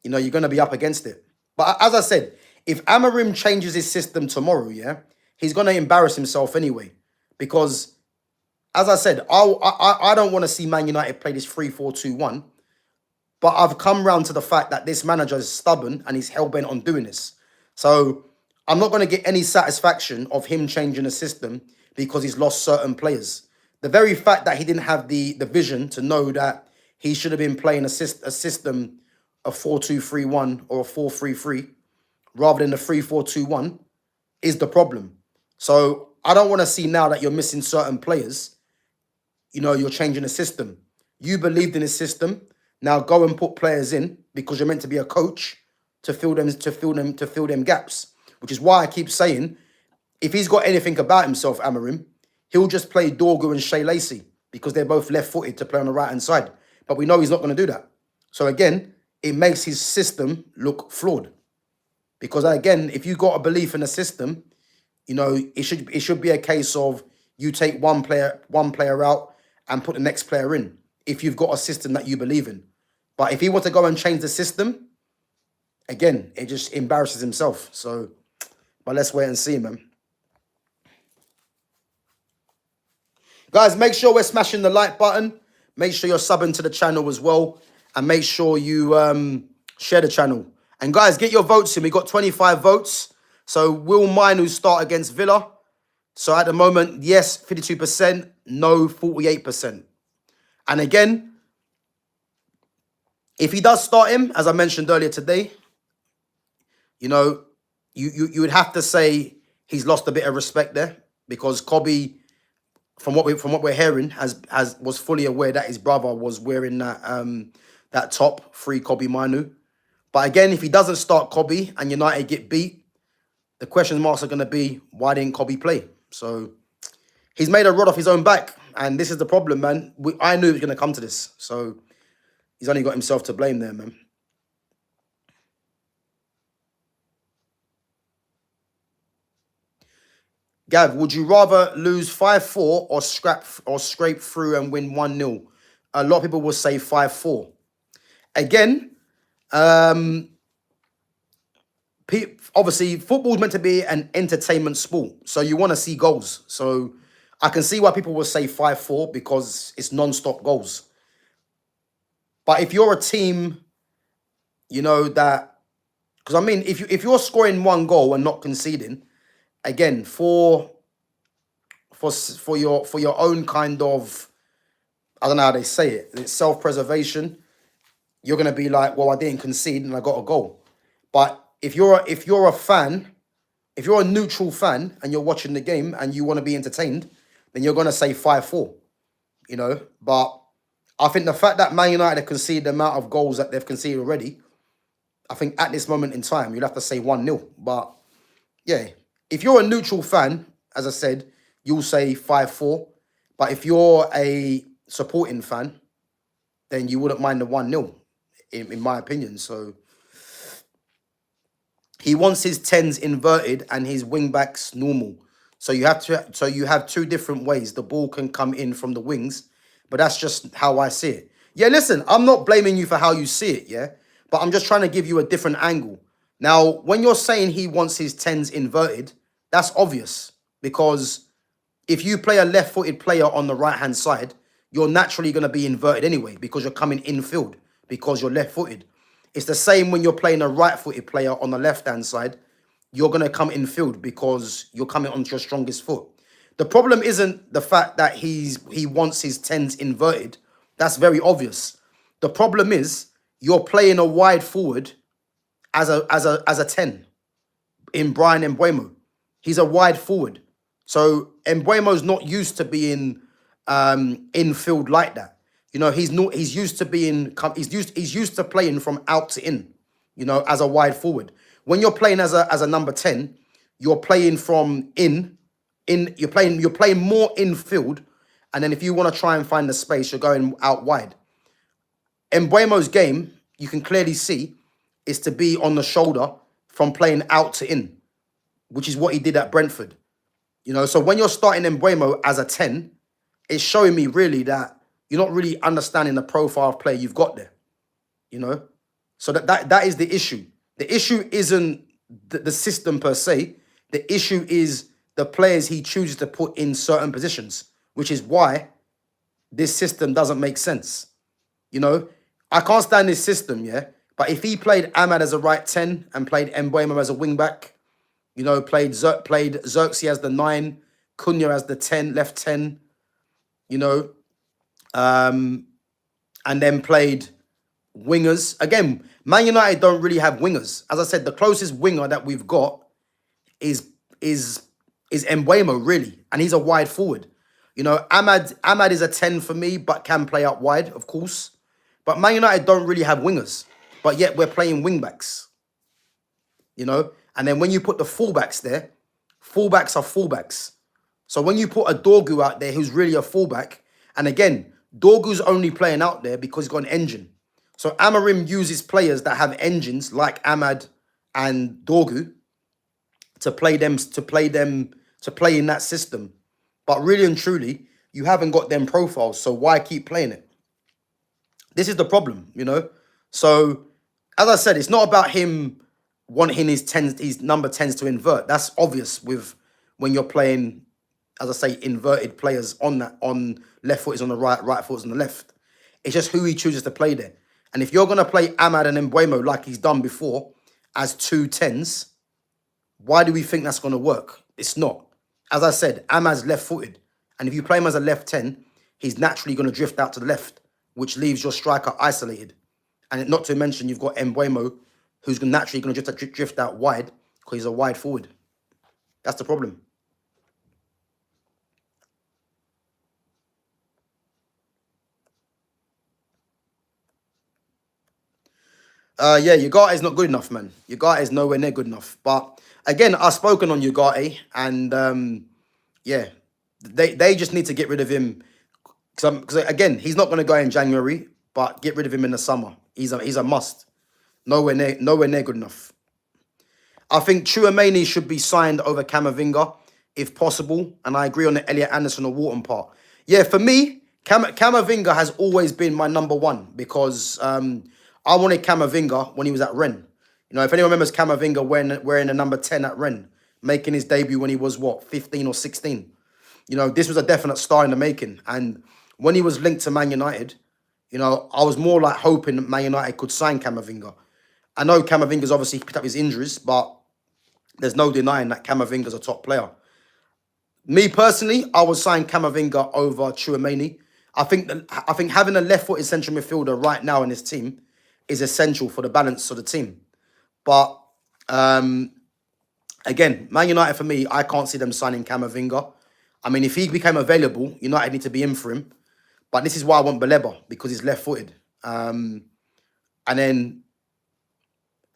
You know you're gonna be up against it. But as I said, if Amorim changes his system tomorrow, yeah. He's going to embarrass himself anyway. Because, as I said, I don't want to see Man United play this 3-4-2-1. But I've come round to the fact that this manager is stubborn and he's hell-bent on doing this. So, I'm not going to get any satisfaction of him changing the system because he's lost certain players. The very fact that he didn't have the vision to know that he should have been playing a system, a 4-2-3-1 or a 4-3-3, rather than a 3-4-2-1, is the problem. So I don't want to see now that you're missing certain players. You know, you're changing the system. You believed in the system. Now go and put players in because you're meant to be a coach to fill them gaps. Which is why I keep saying, if he's got anything about himself, Amorim, he'll just play Dorgu and Shea Lacey because they're both left-footed to play on the right-hand side. But we know he's not going to do that. So again, it makes his system look flawed. Because again, if you got a belief in the system, you know, it should be a case of you take one player out and put the next player in if you've got a system that you believe in. But if he were to go and change the system, again, it just embarrasses himself. So, but let's wait and see, man. Guys, make sure we're smashing the like button. Make sure you're subbing to the channel as well. And make sure you share the channel. And guys, get your votes in. We got 25 votes. So will Mainoo start against Villa? So at the moment, yes, 52%. No, 48%. And again, if he does start him, as I mentioned earlier today, you know, you would have to say he's lost a bit of respect there. Because Kobbie, from what we're hearing, was fully aware that his brother was wearing that top, free Kobbie Mainoo. But again, if he doesn't start Kobbie and United get beat, the question marks are going to be, why didn't Kobbie play? So he's made a rod off his own back. And this is the problem, man. I knew it was going to come to this. So he's only got himself to blame there, man. Gav, would you rather lose 5-4 or scrape through and win 1-0? A lot of people will say 5-4. Again, obviously, football's meant to be an entertainment sport. So you want to see goals. So I can see why people will say 5-4 because it's non-stop goals. But if you're a team, you know, that... Because, I mean, if you're scoring one goal and not conceding, again, for your own kind of... I don't know how they say it. It's self-preservation. You're going to be like, well, I didn't concede and I got a goal. But if you're a fan, if you're a neutral fan and you're watching the game and you want to be entertained, then you're going to say 5-4, you know. But I think the fact that Man United have conceded the amount of goals that they've conceded already, I think at this moment in time, you'll have to say 1-0. But yeah, if you're a neutral fan, as I said, you'll say 5-4. But if you're a supporting fan, then you wouldn't mind the 1-0. In my opinion. So he wants his 10s inverted and his wing backs normal. So you have two different ways the ball can come in from the wings, but that's just how I see it. Yeah, listen, I'm not blaming you for how you see it, yeah, but I'm just trying to give you a different angle. Now, when you're saying he wants his 10s inverted, that's obvious because if you play a left-footed player on the right-hand side, you're naturally going to be inverted anyway because you're coming infield. Because you're left-footed. It's the same when you're playing a right-footed player on the left-hand side. You're going to come infield because you're coming onto your strongest foot. The problem isn't the fact that he wants his 10s inverted. That's very obvious. The problem is you're playing a wide forward as a 10 in Brian Mbeumo. He's a wide forward. So Mbeumo's not used to being infield like that. You know, he's used to playing from out to in, you know, as a wide forward. When you're playing as a number 10, you're playing from you're playing more infield, and then if you want to try and find the space, you're going out wide. Mbeumo's game, you can clearly see, is to be on the shoulder from playing out to in, which is what he did at Brentford. You know, so when you're starting Mbeumo as a 10, it's showing me really that you're not really understanding the profile of player you've got there, you know? So that is the issue. The issue isn't the system per se. The issue is the players he chooses to put in certain positions, which is why this system doesn't make sense. You know, I can't stand this system, yeah? But if he played Ahmad as a right 10 and played Mbeumo as a wing back, you know, played Xerxes as the 9, Cunha as the 10, left 10, you know, and then played wingers. Again, Man United don't really have wingers. As I said, the closest winger that we've got is is Mbeumo, really, and he's a wide forward. You know, Ahmad is a 10 for me, but can play out wide, of course. But Man United don't really have wingers, but yet we're playing wing backs. You know, and then when you put the fullbacks there, fullbacks are fullbacks. So when you put a Dorgu out there who's really a fullback, and again, Dorgu's only playing out there because he's got an engine. So Amorim uses players that have engines like Ahmad and Dorgu to play in that system. But really and truly, you haven't got them profiles, so why keep playing it? This is the problem, you know. So as I said, it's not about him wanting his number 10s to invert. That's obvious with when you're playing, as I say, inverted players on left foot is on the right foot is on the left. It's just who he chooses to play there. And if you're going to play Ahmad and Mbeumo like he's done before as 2 10s, why do we think that's going to work? It's not. As I said, Ahmad's left-footed. And if you play him as a left 10, he's naturally going to drift out to the left, which leaves your striker isolated. And not to mention, you've got Mbeumo, who's naturally going to drift out wide because he's a wide forward. That's the problem. Yeah, Ugarte is not good enough, man. Ugarte is nowhere near good enough. But again, I've spoken on Ugarte, and yeah, they just need to get rid of him. Because again, he's not going to go in January, but get rid of him in the summer. He's a must. Nowhere near good enough. I think Chouameni should be signed over Camavinga, if possible. And I agree on the Elliot Anderson or Wharton part. Yeah, for me, Camavinga has always been my number one because I wanted Camavinga when he was at Rennes. You know, if anyone remembers Camavinga wearing the number 10 at Rennes, making his debut when he was, 15 or 16. You know, this was a definite star in the making. And when he was linked to Man United, you know, I was more like hoping that Man United could sign Camavinga. I know Camavinga's obviously picked up his injuries, but there's no denying that Camavinga's a top player. Me personally, I would sign Camavinga over Chouameni. I think having a left-footed central midfielder right now in this team is essential for the balance of the team. But again, Man United for me, I can't see them signing Camavinga. I mean, if he became available, United need to be in for him. But this is why I want Baleba, because he's left-footed. And then,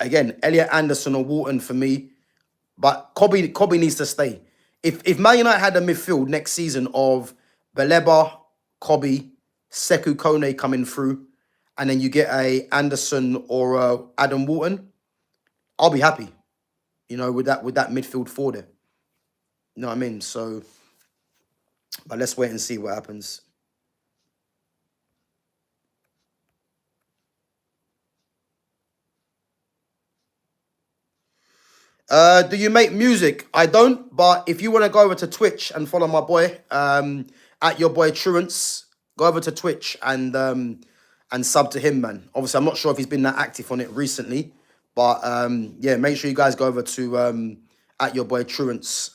again, Elliot Anderson or Wharton for me. But Kobbie needs to stay. If Man United had a midfield next season of Baleba, Kobbie, Sekou Kone coming through, and then you get a Anderson or a Adam Wharton, I'll be happy. You know, with that midfield four there. You know what I mean? So, but let's wait and see what happens. Do you make music? I don't, but if you want to go over to Twitch and follow my boy, at your boy Truance, go over to Twitch and sub to him, man. Obviously, I'm not sure if he's been that active on it recently, but yeah, make sure you guys go over to at your boy Truance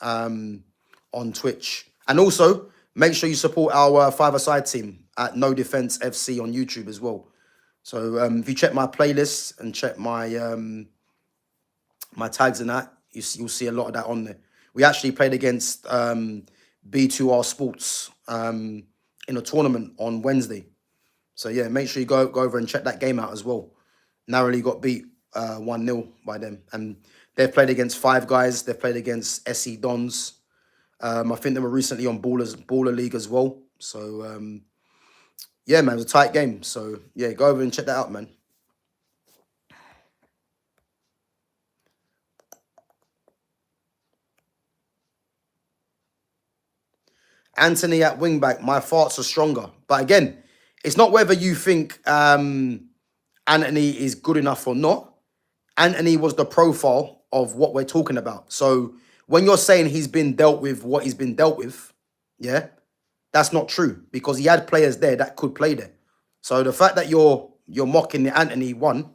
on Twitch. And also, make sure you support our five-a-side team at No Defense FC on YouTube as well. So if you check my playlists and check my my tags and that, you'll see a lot of that on there. We actually played against B2R Sports in a tournament on Wednesday. So yeah, make sure you go over and check that game out as well. Narrowly got beat 1-0 by them. And they've played against Five Guys. They've played against SE Dons. I think they were recently on Baller League as well. So yeah, man, it was a tight game. So yeah, go over and check that out, man. Anthony at wingback, my farts are stronger. But again, it's not whether you think Anthony is good enough or not. Anthony was the profile of what we're talking about. So when you're saying he's been dealt with what he's been dealt with, yeah, that's not true because he had players there that could play there. So the fact that you're mocking the Anthony one,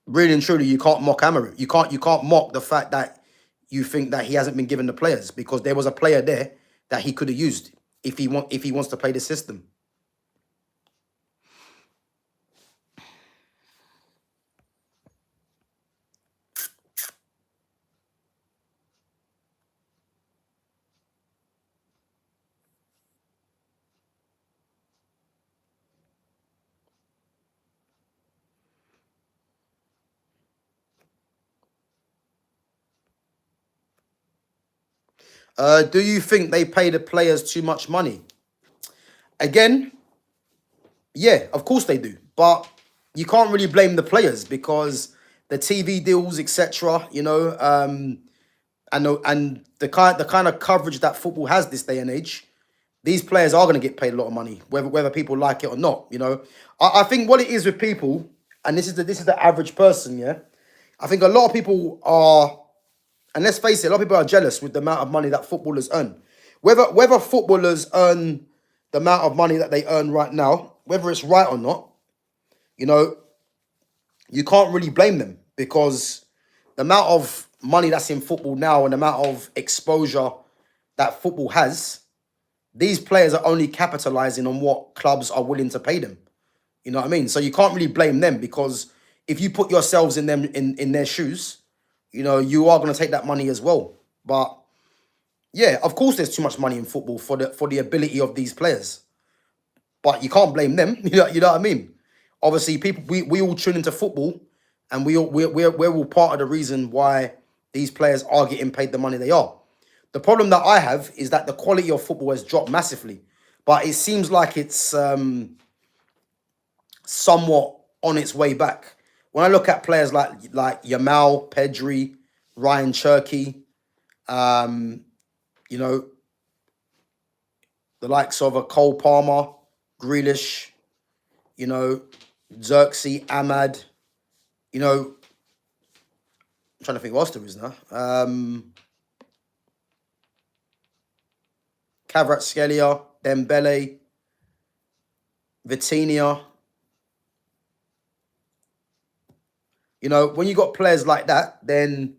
really and truly, you can't mock Amorim. You can't mock the fact that you think that he hasn't been given the players because there was a player there that he could have used if he wants to play the system. Do you think they pay the players too much money? Again, yeah, of course they do. But you can't really blame the players because the TV deals, etc. And the kind of coverage that football has this day and age, these players are going to get paid a lot of money, whether people like it or not. I think what it is with people, and this is the average person, yeah. I think a lot of people are, and let's face it, a lot of people are jealous with the amount of money that footballers earn. Whether footballers earn the amount of money that they earn right now, whether it's right or not, you know, you can't really blame them because the amount of money that's in football now and the amount of exposure that football has, these players are only capitalizing on what clubs are willing to pay them. You know what I mean? So you can't really blame them because if you put yourselves in them in their shoes, you are going to take that money as well. But yeah, of course there's too much money in football for the ability of these players. But you can't blame them. You know what I mean? Obviously, people we all tune into football, and we're all part of the reason why these players are getting paid the money they are. The problem that I have is that the quality of football has dropped massively, but it seems like it's somewhat on its way back. When I look at players like Yamal, Pedri, Ryan Cherky, the likes of a Cole Palmer, Grealish, Xerxes, Ahmad, I'm trying to think what else there is now. Kvaratskhelia, Dembele, Vitinha. When you got players like that, then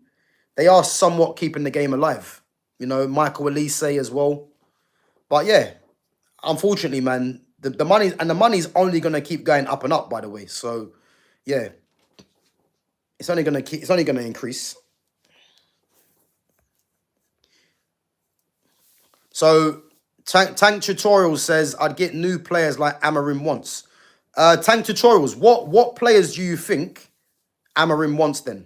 they are somewhat keeping the game alive. Michael Elise as well. But yeah, unfortunately, man, the money's only gonna keep going up and up. By the way, so yeah, it's only gonna increase. So Tank Tutorials says I'd get new players like Amorim wants. Tank Tutorials, what players do you think Amorim wants then?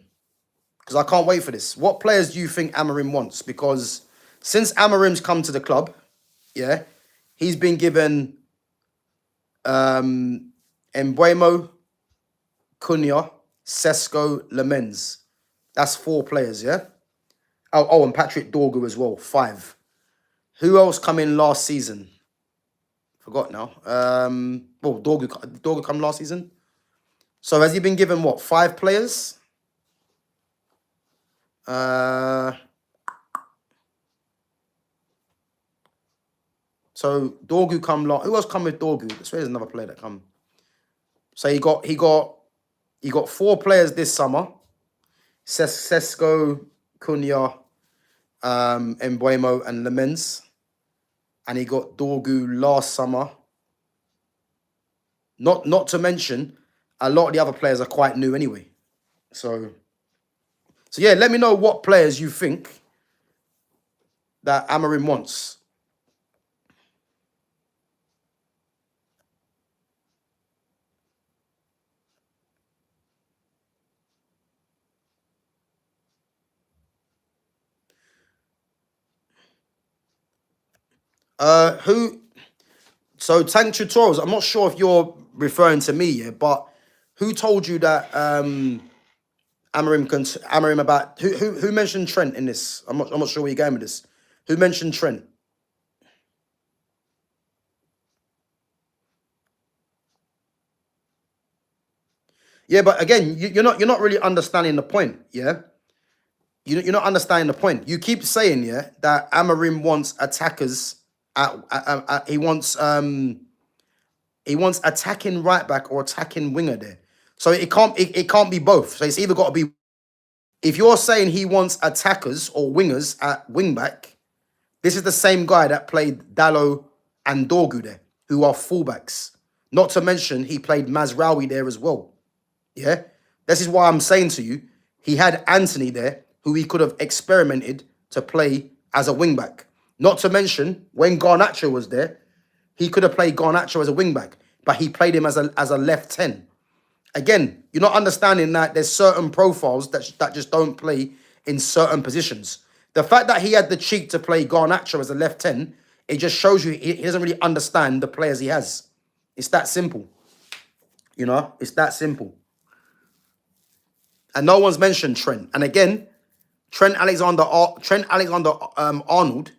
Because I can't wait for this. What players do you think Amorim wants? Because since Amorim's come to the club, yeah, he's been given Mbeumo, Cunha, Sesko, Lemens. That's 4 players, yeah? Oh, and Patrick Dorgu as well, 5. Who else come in last season? Forgot now. Dorgu come last season. So has he been given what? 5 players? So Dorgu come last. Who else come with Dorgu? I swear there's another player that come. So he got 4 players this summer. Sesko, Cunha, Mbeumo, and Lemens. And he got Dorgu last summer. Not to mention, a lot of the other players are quite new anyway. So yeah, let me know what players you think that Amorim wants. So Tank Tutorials, I'm not sure if you're referring to me, yeah, but who told you that Amorim about who mentioned Trent in this? I'm not sure where you're going with this. Who mentioned Trent? Yeah, but again, you're not really understanding the point, yeah? You're not understanding the point. You keep saying, yeah, that Amorim wants attackers he wants attacking right back or attacking winger there. So it can't be both. So it's either got to be. If you're saying he wants attackers or wingers at wing back, this is the same guy that played Dallo and Dorgu there, who are fullbacks. Not to mention he played Mazraoui there as well. Yeah, this is why I'm saying to you, he had Anthony there, who he could have experimented to play as a wing back. Not to mention when Garnacho was there, he could have played Garnacho as a wing back, but he played him as a left 10. Again, you're not understanding that there's certain profiles that just don't play in certain positions. The fact that he had the cheek to play Garnacho as a left 10, it just shows you he doesn't really understand the players he has. It's that simple. You know, it's that simple. And no one's mentioned Trent. And again, Trent Alexander-Arnold,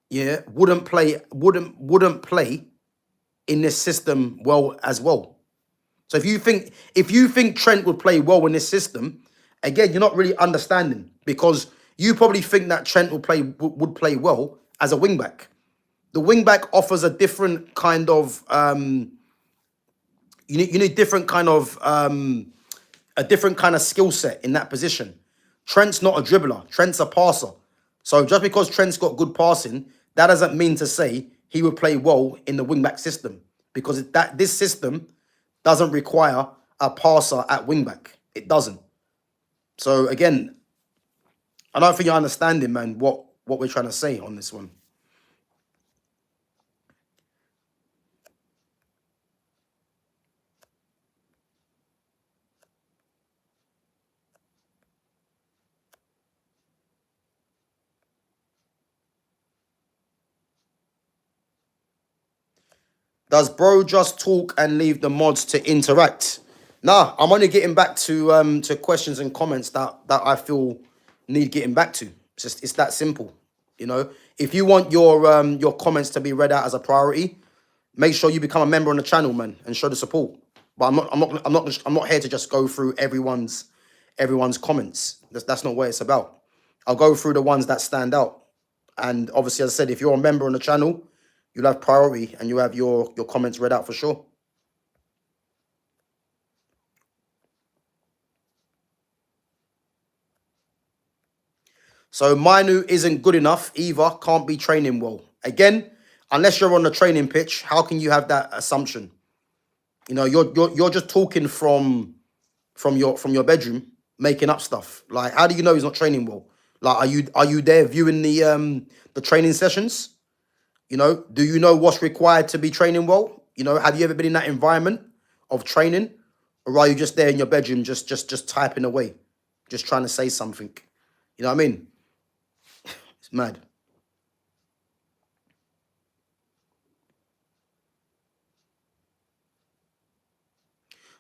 yeah, wouldn't play in this system well as well. So if you think Trent would play well in this system, again, you're not really understanding, because you probably think that Trent would play well as a wing back. The wing back offers a different kind of you need different kind of a different kind of skill set in that position. Trent's not a dribbler. Trent's a passer. So just because Trent's got good passing, that doesn't mean to say he would play well in the wing-back system, because this system doesn't require a passer at wing-back. It doesn't. So again, I don't think you're understanding, man, what we're trying to say on this one. Does bro just talk and leave the mods to interact? Nah, I'm only getting back to questions and comments that I feel need getting back to. It's that simple. You know, if you want your comments to be read out as a priority, make sure you become a member on the channel, man, and show the support. But I'm not here to just go through everyone's comments. That's not what it's about. I'll go through the ones that stand out. And obviously, as I said, if you're a member on the channel, you'll have priority and you have your comments read out for sure. So Mainoo isn't good enough either, can't be training well. Again, unless you're on the training pitch, how can you have that assumption? You know, you're just talking from your bedroom, making up stuff. Like, how do you know he's not training well? Like, are you there viewing the training sessions? You know, do you know what's required to be training well? You know, have you ever been in that environment of training? Or are you just there in your bedroom just typing away, just trying to say something? You know what I mean? It's mad.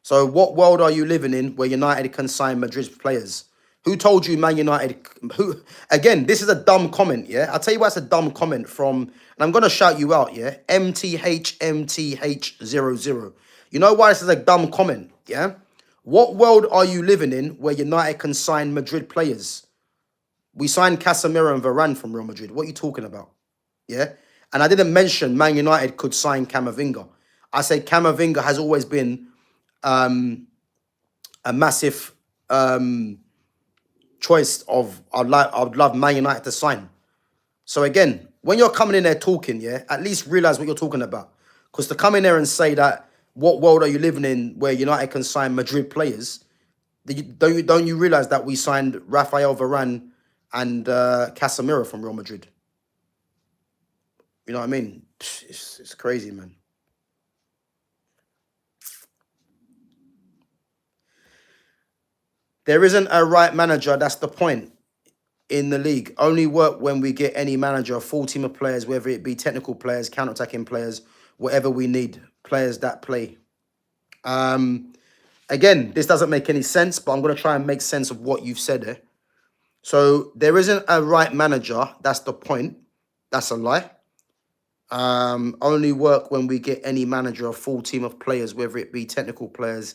So what world are you living in where United can sign Madrid's players? Who told you Man United? Who? Again, this is a dumb comment, yeah? I'll tell you why it's a dumb comment from, and I'm going to shout you out, yeah? MTH00. You know why this is a dumb comment, yeah? What world are you living in where United can sign Madrid players? We signed Casemiro and Varane from Real Madrid. What are you talking about, yeah? And I didn't mention Man United could sign Camavinga. I said Camavinga has always been a massive choice of I'd love Man United to sign. So again, when you're coming in there talking, yeah, at least realize what you're talking about. Because to come in there and say that, what world are you living in where United can sign Madrid players? Don't you realize that we signed Rafael Varane and Casemiro from Real Madrid? You know what I mean? It's crazy, man. There isn't a right manager, that's the point, in the league. Only work when we get any manager, a full team of players, whether it be technical players, counter-attacking players, whatever we need, players that play. Again, this doesn't make any sense, but I'm going to try and make sense of what you've said there. So there isn't a right manager, that's the point. That's a lie. Only work when we get any manager, a full team of players, whether it be technical players,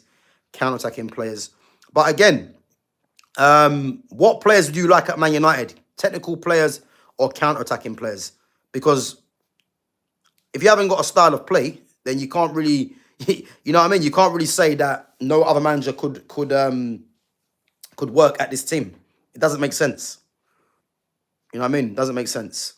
counter-attacking players. But again, what players do you like at Man United? Technical players or counter-attacking players? Because if you haven't got a style of play, then you can't really, you know what I mean? You can't really say that no other manager could work at this team. It doesn't make sense. You know what I mean? It doesn't make sense.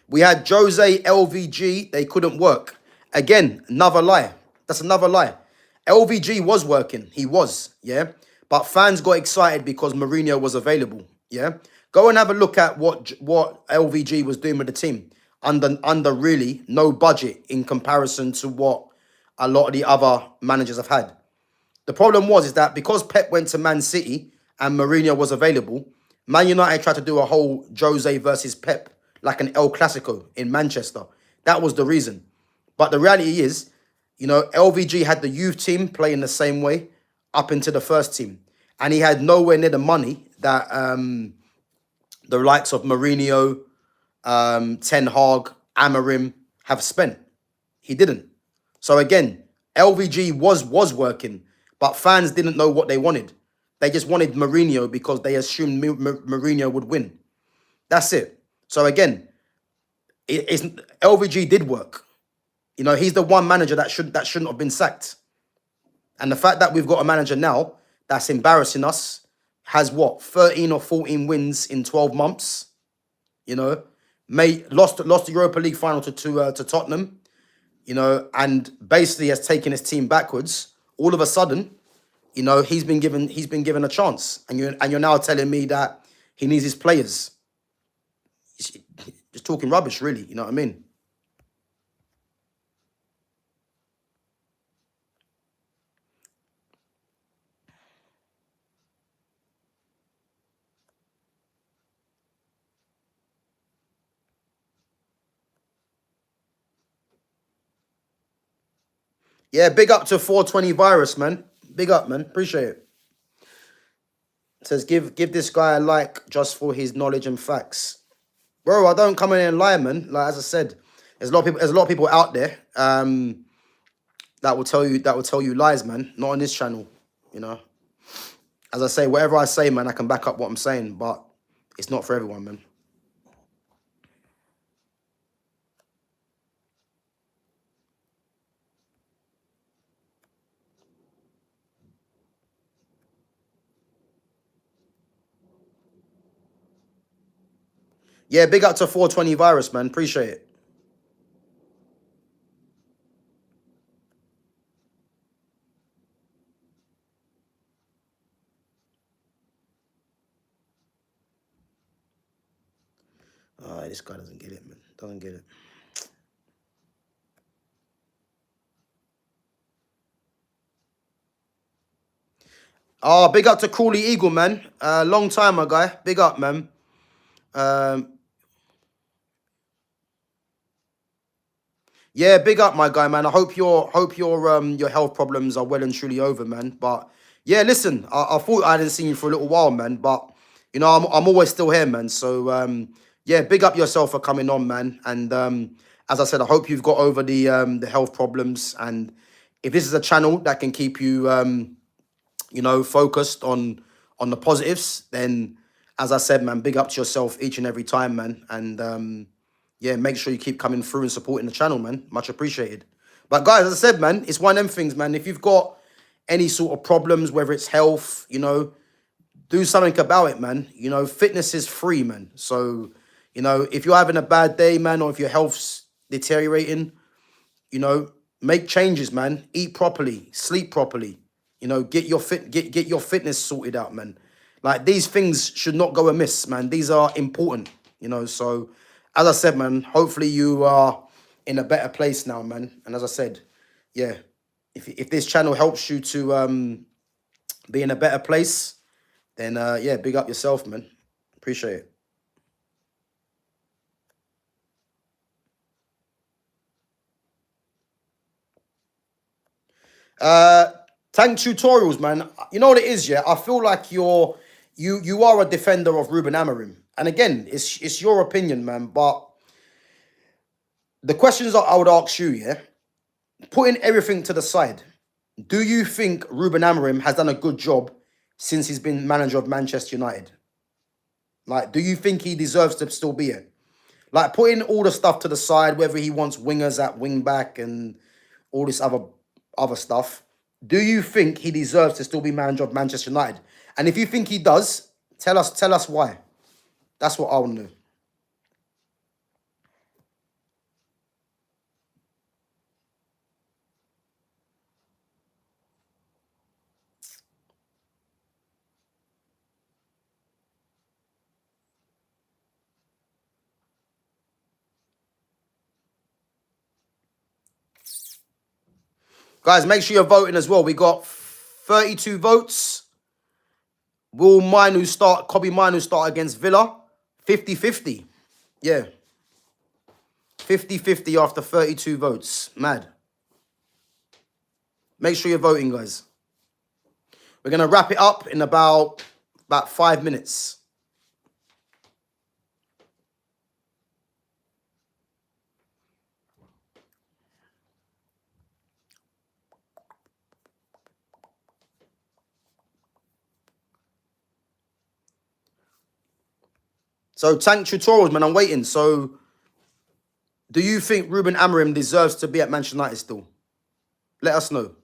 We had Jose, LVG. They couldn't work. Again, another lie. That's another lie. LVG was working. He was, yeah? But fans got excited because Mourinho was available, yeah? Go and have a look at what LVG was doing with the team. under really no budget in comparison to what a lot of the other managers have had. The problem is that because Pep went to Man City and Mourinho was available, Man United tried to do a whole Jose versus Pep, like an El Clasico in Manchester. That was the reason. But the reality is, LVG had the youth team playing the same way up into the first team. And he had nowhere near the money that the likes of Mourinho, Ten Hag, Amorim have spent. He didn't. So again, LVG was working, but fans didn't know what they wanted. They just wanted Mourinho because they assumed Mourinho would win. That's it. So again, LVG did work. He's the one manager that shouldn't have been sacked. And the fact that we've got a manager now that's embarrassing us, has what, 13 or 14 wins in 12 months, lost the Europa League final to Tottenham, and basically has taken his team backwards. All of a sudden, he's been given a chance, and you're now telling me that he needs his players. Just talking rubbish, really. You know what I mean? Yeah, big up to 420 Virus, man. Big up, man. Appreciate it. It says, give this guy a like just for his knowledge and facts. Bro, I don't come in and lie, man. Like, as I said, there's a lot of people out there that will tell you lies, man. Not on this channel, As I say, whatever I say, man, I can back up what I'm saying, but it's not for everyone, man. Yeah, big up to 420 Virus, man. Appreciate it. This guy doesn't get it, man. Doesn't get it. Oh, big up to Crawley Eagle, man. Long time, my guy. Big up, man. Yeah, big up, my guy, man. I hope your health problems are well and truly over, man. But yeah, listen, I thought I hadn't seen you for a little while, man. But I'm always still here, man. So yeah, big up yourself for coming on, man. And as I said, I hope you've got over the health problems. And if this is a channel that can keep you focused on the positives, then as I said, man, big up to yourself each and every time, man. And yeah, make sure you keep coming through and supporting the channel, man. Much appreciated. But guys, as I said, man, it's one of them things, man. If you've got any sort of problems, whether it's health, do something about it, man. Fitness is free, man. So, if you're having a bad day, man, or if your health's deteriorating, make changes, man. Eat properly, sleep properly. Get your fitness sorted out, man. Like, these things should not go amiss, man. These are important, so as I said, man, hopefully you are in a better place now, man. And as I said, yeah, if this channel helps you to be in a better place, then yeah, big up yourself, man. Appreciate it. Tank tutorials, man. You know what it is, yeah? I feel like you are a defender of Ruben Amorim. And again, it's your opinion, man, but the questions that I would ask you, yeah, putting everything to the side, do you think Ruben Amorim has done a good job since he's been manager of Manchester United? Like, do you think he deserves to still be it? Like, putting all the stuff to the side, whether he wants wingers at wing back and all this other stuff, do you think he deserves to still be manager of Manchester United? And if you think he does, tell us why. That's what I want to know. Guys, make sure you're voting as well. We got 32 votes. Will Kobbie Mainoo start against Villa? 50-50. Yeah. 50-50 after 32 votes. Mad. Make sure you're voting, guys. We're going to wrap it up in about 5 minutes. So, Tank Tutorials, man, I'm waiting. So, do you think Ruben Amorim deserves to be at Manchester United still? Let us know.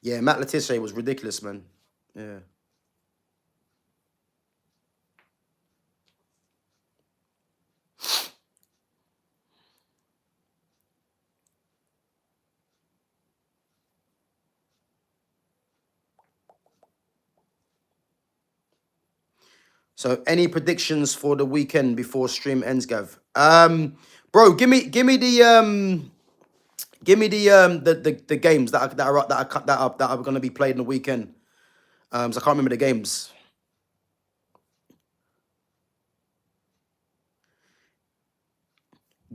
Yeah, Matt Letizia was ridiculous, man. Yeah. So, any predictions for the weekend before stream ends, Gav? Bro, give me the games that are going to be played in the weekend. So I can't remember the games.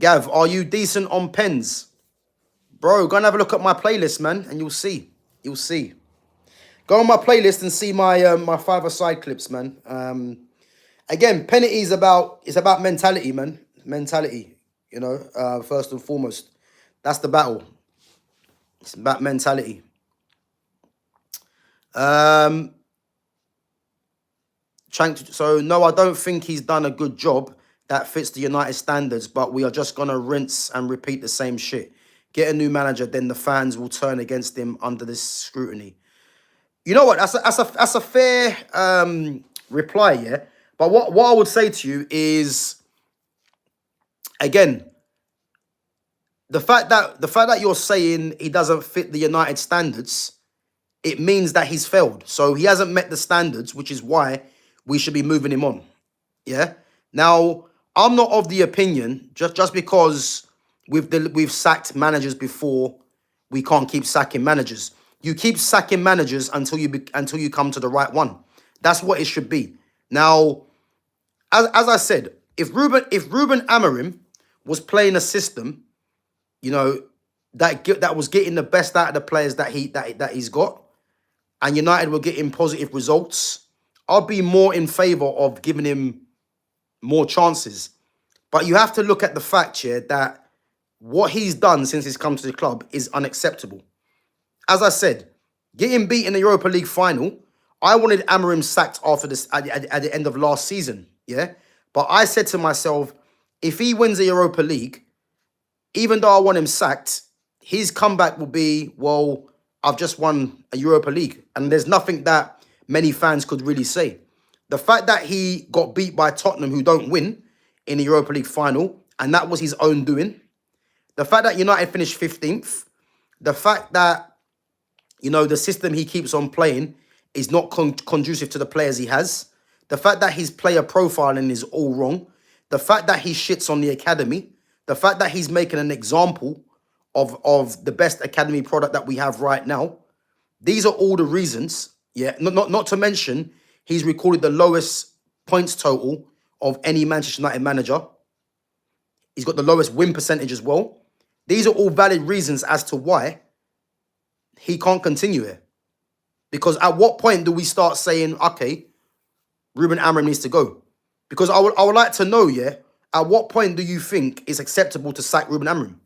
Gav, are you decent on pens? Bro, go and have a look at my playlist, man, and you'll see. You'll see. Go on my playlist and see my my five-a-side clips, man. Again, penalty is about mentality, man. Mentality, you know, first and foremost. That's the battle. It's about mentality. So no, I don't think he's done a good job that fits the United standards, but we are just gonna rinse and repeat the same shit. Get a new manager, then the fans will turn against him under this scrutiny. You know what? That's a fair reply, yeah. But what I would say to you is, again, the fact that you're saying he doesn't fit the United standards, it means that he's failed. So he hasn't met the standards, which is why we should be moving him on. Yeah. Now, I'm not of the opinion just because we've sacked managers before, we can't keep sacking managers. You keep sacking managers until you come to the right one. That's what it should be. Now, as I said, if Ruben Amorim was playing a system, you know, that was getting the best out of the players that he's got, and United were getting positive results, I'd be more in favour of giving him more chances. But you have to look at the fact here that what he's done since he's come to the club is unacceptable. As I said, getting beat in the Europa League final, I wanted Amorim sacked after this at the end of last season, yeah? But I said to myself, if he wins the Europa League, even though I want him sacked, his comeback will be, well, I've just won a Europa League. And there's nothing that many fans could really say. The fact that he got beat by Tottenham, who don't win, in the Europa League final, and that was his own doing. The fact that United finished 15th, the fact that, you know, the system he keeps on playing is not conducive to the players he has. The fact that his player profiling is all wrong. The fact that he shits on the academy. The fact that he's making an example of the best academy product that we have right now. These are all the reasons. Yeah, not to mention, he's recorded the lowest points total of any Manchester United manager. He's got the lowest win percentage as well. These are all valid reasons as to why he can't continue here. Because at what point do we start saying, okay, Ruben Amorim needs to go? Because I would like to know, yeah, at what point do you think it's acceptable to sack Ruben Amorim?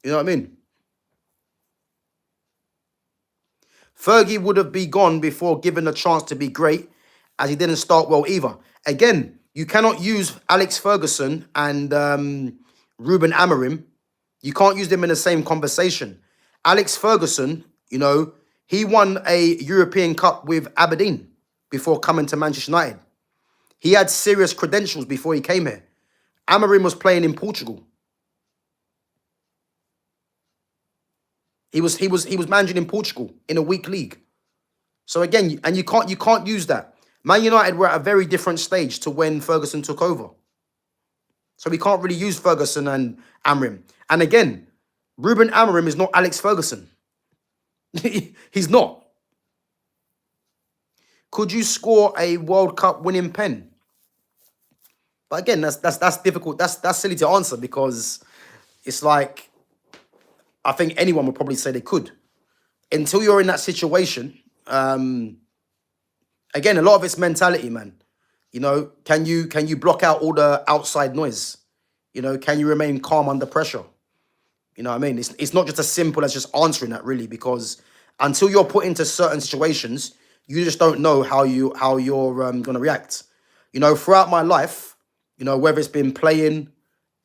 You know what I mean? Fergie would have been gone before given a chance to be great, as he didn't start well either. Again, you cannot use Alex Ferguson and Ruben Amorim. You can't use them in the same conversation. Alex Ferguson, you know, he won a European Cup with Aberdeen before coming to Manchester United. He had serious credentials before he came here. Amorim was playing in Portugal. He was managing in Portugal in a weak league. So again, and you can't use that. Man United were at a very different stage to when Ferguson took over. So we can't really use Ferguson and Amorim. And again, Ruben Amorim is not Alex Ferguson. He's not. Could you score a World Cup winning pen? But again, that's difficult. That's silly to answer because it's like I think anyone would probably say they could. Until you're in that situation, again, a lot of it's mentality, man. You know, can you block out all the outside noise? You know, can you remain calm under pressure? You know what I mean? It's not just as simple as just answering that, really, because until you're put into certain situations, you just don't know how you're gonna react. You know, throughout my life, you know, whether it's been playing,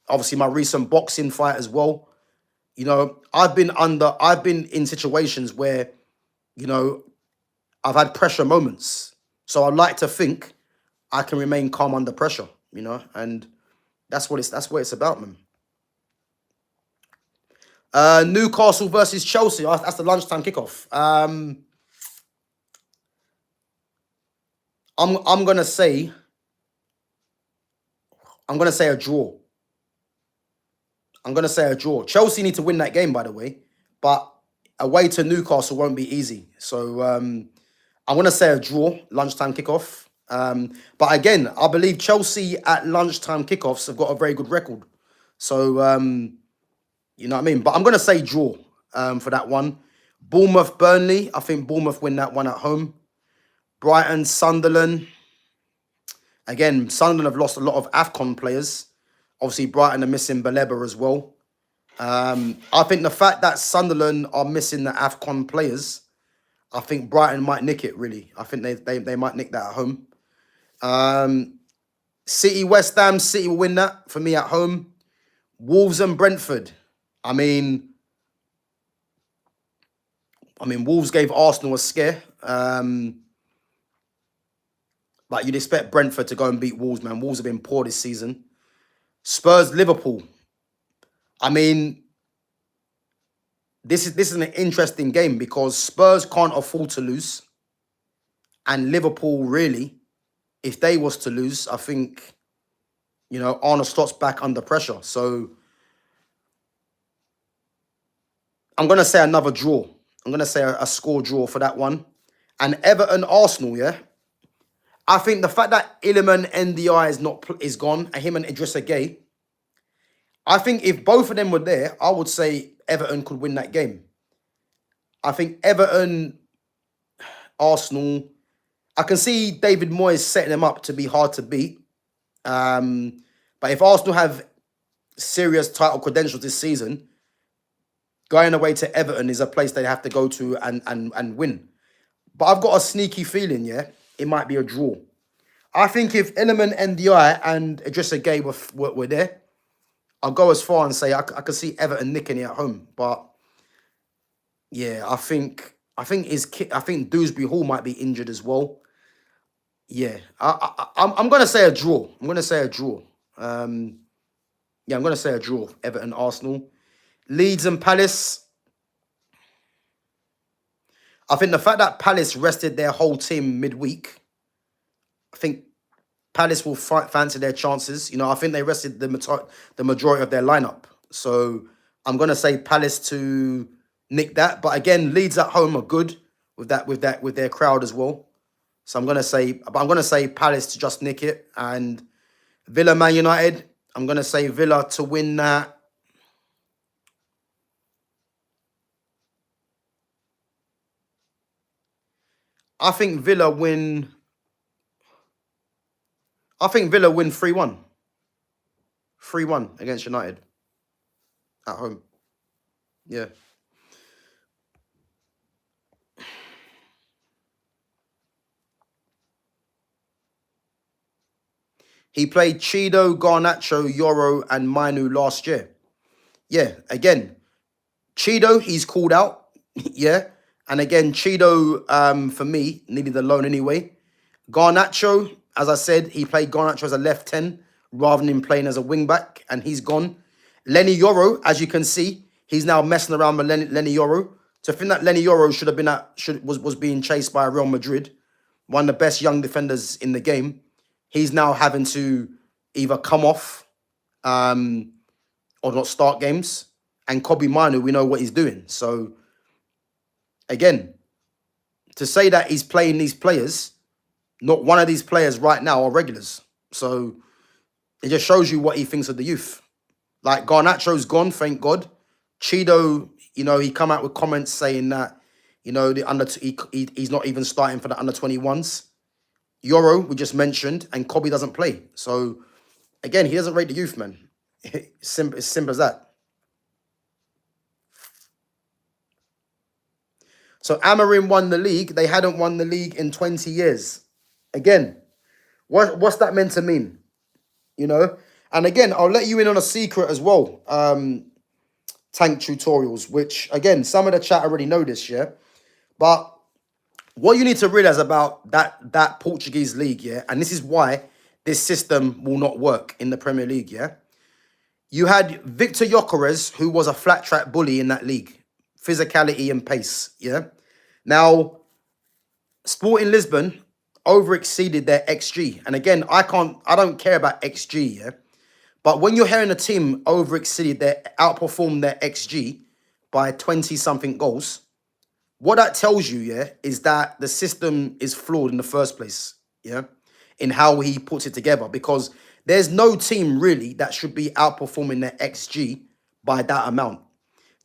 obviously my recent boxing fight as well. You know, I've been in situations where, you know, I've had pressure moments. So I like to think I can remain calm under pressure, you know, and that's what it's about, man. Newcastle versus Chelsea. That's the lunchtime kickoff. I'm gonna say a draw. I'm gonna say a draw. Chelsea need to win that game, by the way, but away to Newcastle won't be easy. So I'm gonna say a draw. Lunchtime kickoff. But again, I believe Chelsea at lunchtime kickoffs have got a very good record. So you know what I mean? But I'm going to say draw for that one. Bournemouth, Burnley. I think Bournemouth win that one at home. Brighton, Sunderland. Again, Sunderland have lost a lot of AFCON players. Obviously, Brighton are missing Baleba as well. I think the fact that Sunderland are missing the AFCON players, I think Brighton might nick it, really. I think they might nick that at home. City, West Ham. City will win that for me at home. Wolves and Brentford. I mean, Wolves gave Arsenal a scare. But you'd expect Brentford to go and beat Wolves, man. Wolves have been poor this season. Spurs, Liverpool. I mean, this is an interesting game because Spurs can't afford to lose. And Liverpool, really, if they was to lose, I think, you know, Arne Slot's back under pressure. So I'm going to say another draw. I'm going to say a score draw for that one. And Everton, Arsenal, yeah? I think the fact that Iliman NDI is gone, and him and Idrissa Gueye, I think if both of them were there, I would say Everton could win that game. I think Everton, Arsenal, I can see David Moyes setting them up to be hard to beat. But if Arsenal have serious title credentials this season, going away to Everton is a place they have to go to and win. But I've got a sneaky feeling, yeah, it might be a draw. I think if Iliman NDI and Idrissa Gueye were there, I'll go as far and say I could see Everton nicking it at home. But yeah, I think Dewsbury Hall might be injured as well. Yeah, I'm gonna say a draw. I'm gonna say a draw. Yeah, I'm gonna say a draw. Everton, Arsenal, Leeds and Palace. I think the fact that Palace rested their whole team midweek, I think Palace will fancy their chances. You know, I think they rested the majority of their lineup. So I'm gonna say Palace to nick that. But again, Leeds at home are good with their crowd as well. So I'm gonna say Palace to just nick it. And Villa, Man United, I'm gonna say Villa to win that. I think Villa win 3-1. 3-1 against United at home. Yeah. He played Cheeto, Garnacho, Yoro, and Mainoo last year. Yeah, again, Cheeto, he's called out. Yeah. And again, Cheeto, for me, needed the loan anyway. Garnacho, as I said, he played Garnacho as a left 10 rather than him playing as a wing back, and he's gone. Lenny Yoro, as you can see, he's now messing around with Lenny Yoro. To think that Lenny Yoro was being chased by Real Madrid, one of the best young defenders in the game, he's now having to either come off or not start games. And Kobbie Mainoo, we know what he's doing. So again, to say that he's playing these players, not one of these players right now are regulars. So it just shows you what he thinks of the youth. Like Garnacho's gone, thank God. Cheeto, he come out with comments saying that, he's not even starting for the under-21s. Euro, we just mentioned, and Kobbie doesn't play. So again, he doesn't rate the youth, man. It's simple as that. So Amorim won the league. They hadn't won the league in 20 years. Again, what's that meant to mean? And again, I'll let you in on a secret as well. Tank tutorials, which again, some of the chat already know this, yeah. But what you need to realize about that Portuguese league, yeah, and this is why this system will not work in the Premier League, yeah. You had Victor Gyökeres, who was a flat track bully in that league. Physicality and pace, yeah? Now, Sporting Lisbon over-exceeded their XG. And again, I don't care about XG, yeah? But when you're hearing a team outperform their XG by 20-something goals, what that tells you, yeah, is that the system is flawed in the first place, yeah? In how he puts it together. Because there's no team, really, that should be outperforming their XG by that amount.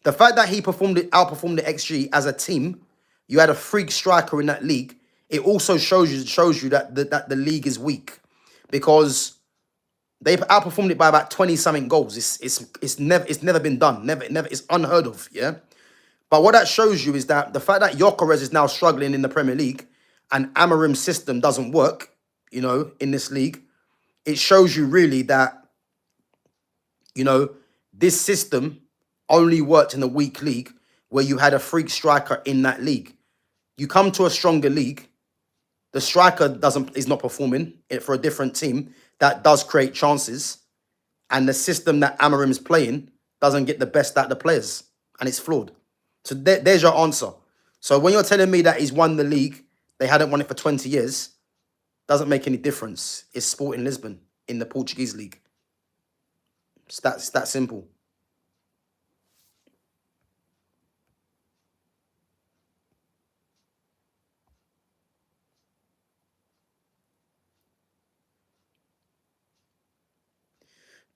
The fact that he outperformed the XG as a team, you had a freak striker in that league. It also shows you that the league is weak, because they outperformed it by about 20-something goals. It's never been done. Never. It's unheard of. Yeah. But what that shows you is that the fact that Gyökeres is now struggling in the Premier League and Amorim's system doesn't work, in this league, it shows you really that, this system only worked in a weak league where you had a freak striker in that league. You come to a stronger league, the striker is not performing it for a different team that does create chances, and the system that Amorim is playing doesn't get the best out of the players, and it's flawed. So there's your answer. So when you're telling me that he's won the league, they hadn't won it for 20 years, doesn't make any difference. It's Sporting Lisbon in the Portuguese league. It's that simple.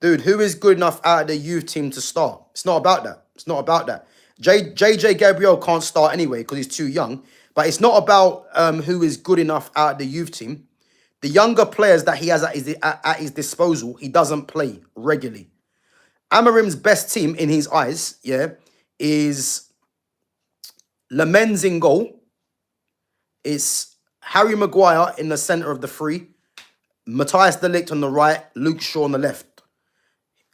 Dude, who is good enough out of the youth team to start? It's not about that. It's not about that. JJ Gabriel can't start anyway because he's too young. But it's not about who is good enough out of the youth team. The younger players that he has at his disposal, he doesn't play regularly. Amorim's best team in his eyes, yeah, is Lamens in goal. It's Harry Maguire in the centre of the three. Matthias de Ligt on the right. Luke Shaw on the left.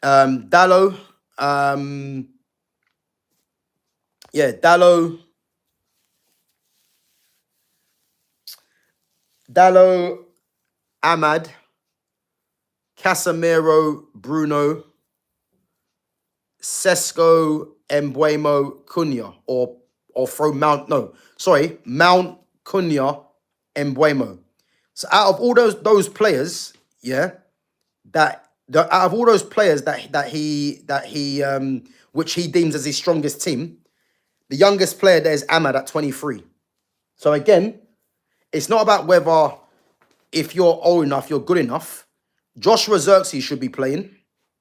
Dalot. Dalot, Ahmad, Casemiro, Bruno, Sesko, Mbeumo, Cunha, or throw Mount, Cunha, Mbeumo. So out of all those players, yeah, out of all those players which he deems as his strongest team, the youngest player there is Ahmad at 23. So again, it's not about whether if you're old enough, you're good enough. Joshua Zirkzee should be playing,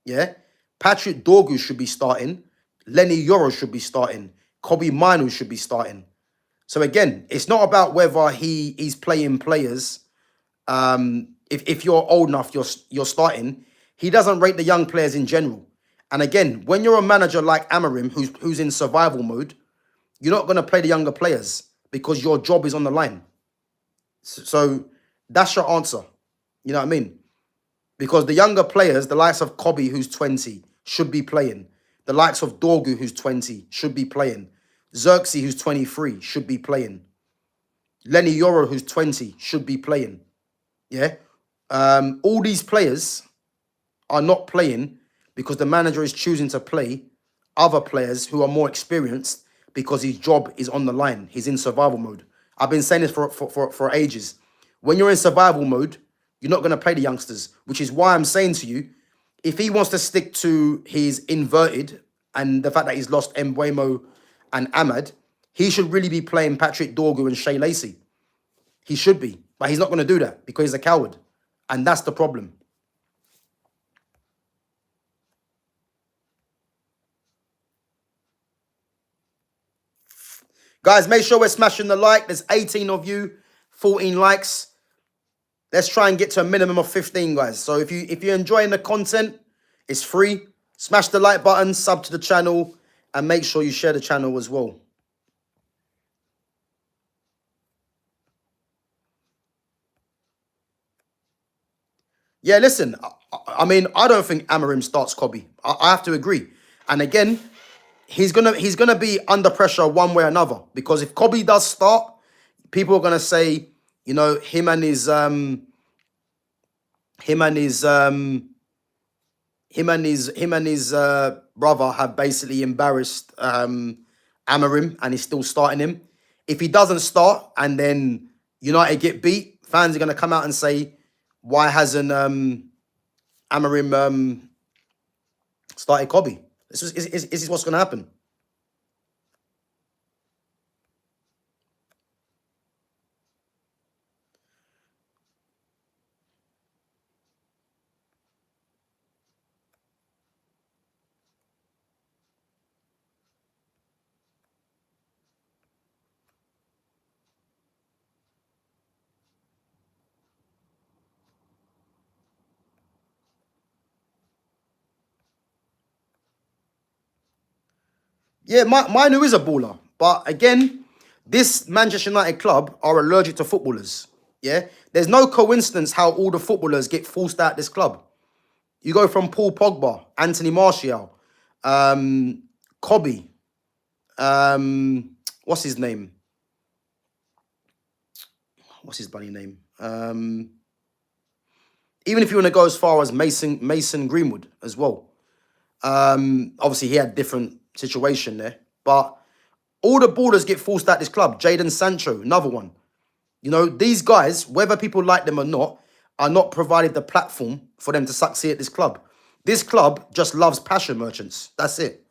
yeah. Patrick Dorgu should be starting. Lenny Yoro should be starting. Kobbie Mainoo should be starting. So again, it's not about whether he's playing players. If you're old enough, you're starting. He doesn't rate the young players in general. And again, when you're a manager like Amorim, who's in survival mode, you're not going to play the younger players because your job is on the line. So that's your answer. You know what I mean? Because the younger players, the likes of Kobbie, who's 20, should be playing. The likes of Dorgu, who's 20, should be playing. Zirkzee, who's 23, should be playing. Lenny Yoro, who's 20, should be playing. Yeah? All these players are not playing because the manager is choosing to play other players who are more experienced because his job is on the line. He's in survival mode. I've been saying this for ages. When you're in survival mode, you're not going to play the youngsters, which is why I'm saying to you, if he wants to stick to his inverted and the fact that he's lost Mbuemo and Ahmad, he should really be playing Patrick Dorgu and Shea Lacey. He should be. But he's not going to do that because he's a coward. And that's the problem. Guys, make sure we're smashing the like. There's 18 of you, 14 likes. Let's try and get to a minimum of 15, guys. So if you're enjoying the content, it's free. Smash the like button, sub to the channel, and make sure you share the channel as well. Yeah, listen, I mean, I don't think Amorim starts Kobbie. I have to agree. And again, he's gonna be under pressure one way or another. Because if Kobbie does start, people are gonna say, you know, him and his brother have basically embarrassed Amorim, and he's still starting him. If he doesn't start and then United get beat, fans are gonna come out and say, why hasn't Amorim started Kobbie? This is what's going to happen. Yeah, Mainoo is a baller. But again, this Manchester United club are allergic to footballers. Yeah? There's no coincidence how all the footballers get forced out this club. You go from Paul Pogba, Anthony Martial, Kobbie, what's his name? What's his bloody name? Even if you want to go as far as Mason Greenwood as well. Obviously, he had different situation there. But all the ballers get forced out this club. Jadon Sancho, another one. You know, these guys, whether people like them or not, are not provided the platform for them to succeed at this club. This club just loves passion merchants. That's it.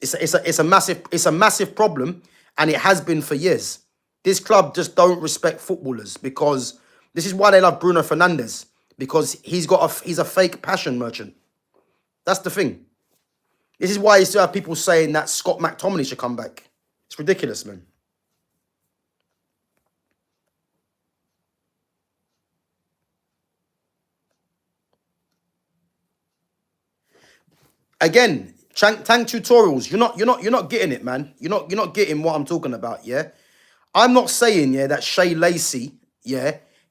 It's a massive problem, and it has been for years. This club just don't respect footballers because this is why they love Bruno Fernandes, because he's a fake passion merchant. That's the thing. This is why you still have people saying that Scott McTominay should come back. It's ridiculous, man. Again, tank tutorials. You're not getting it, man. You're not getting what I'm talking about. Yeah, I'm not saying that Shea Lacey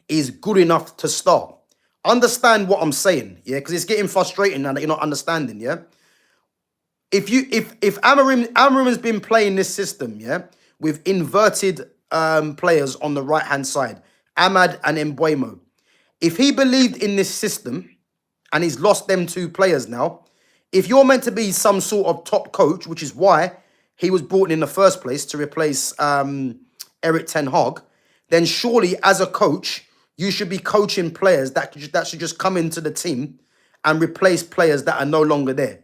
is good enough to start. Understand what I'm saying, because it's getting frustrating now that you're not understanding, If Amorim has been playing this system, with inverted players on the right hand side, Ahmad and Mbuemo. If he believed in this system and he's lost them two players now, if you're meant to be some sort of top coach, which is why he was brought in the first place to replace Eric Ten Hag, then surely as a coach, you should be coaching players that should just come into the team and replace players that are no longer there.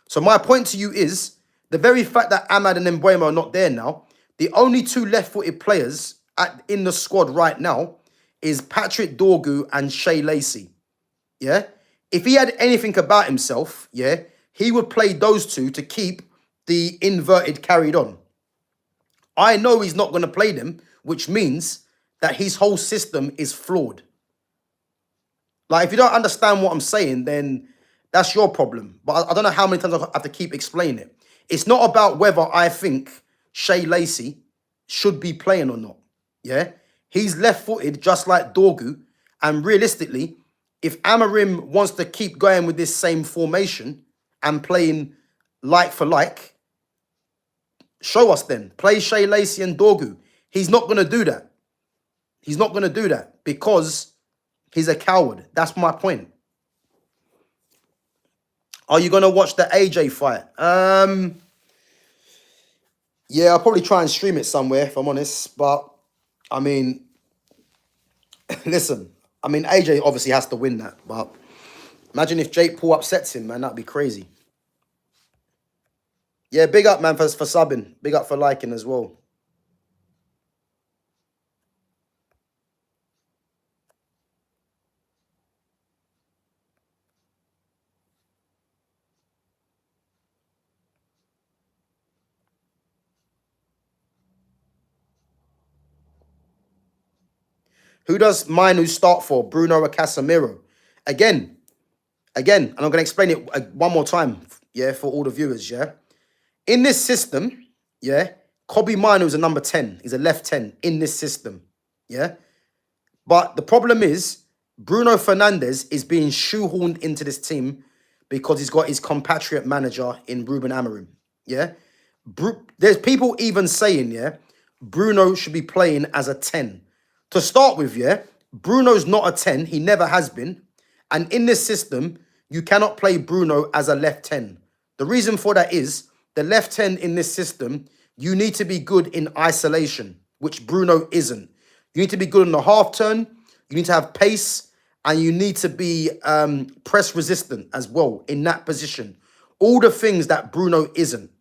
So my point to you is, the very fact that Ahmad and Mbuemo are not there now, the only two left-footed players in the squad right now is Patrick Dorgu and Shea Lacey. Yeah? If he had anything about himself, he would play those two to keep the inverted carried on. I know he's not going to play them, which means that his whole system is flawed. Like, if you don't understand what I'm saying, then that's your problem. But I don't know how many times I have to keep explaining it. It's not about whether I think Shea Lacey should be playing or not. Yeah? He's left-footed just like Dorgu. And realistically, if Amorim wants to keep going with this same formation and playing like for like, show us then. Play Shea Lacey and Dorgu. He's not going to do that. He's not going to do that because he's a coward. That's my point. Are you going to watch the AJ fight? Yeah, I'll probably try and stream it somewhere, if I'm honest. But, I mean, listen. I mean, AJ obviously has to win that. But Imagine if Jake Paul upsets him, man. That'd be crazy. Yeah, big up, man, for subbing. Big up for liking as well. Who does Mainoo start for? Bruno or Casemiro? Again, and I'm going to explain it one more time, yeah, for all the viewers, yeah. In this system, yeah, Kobbie Mainoo is a number 10. He's a left 10 in this system, yeah. But the problem is, Bruno Fernandes is being shoehorned into this team because he's got his compatriot manager in Ruben Amorim, yeah. There's people even saying, yeah, Bruno should be playing as a 10. To start with, yeah, Bruno's not a 10. He never has been. And in this system, you cannot play Bruno as a left 10. The reason for that is the left 10 in this system, you need to be good in isolation, which Bruno isn't. You need to be good on the half turn. You need to have pace. And you need to be press resistant as well in that position. All the things that Bruno isn't.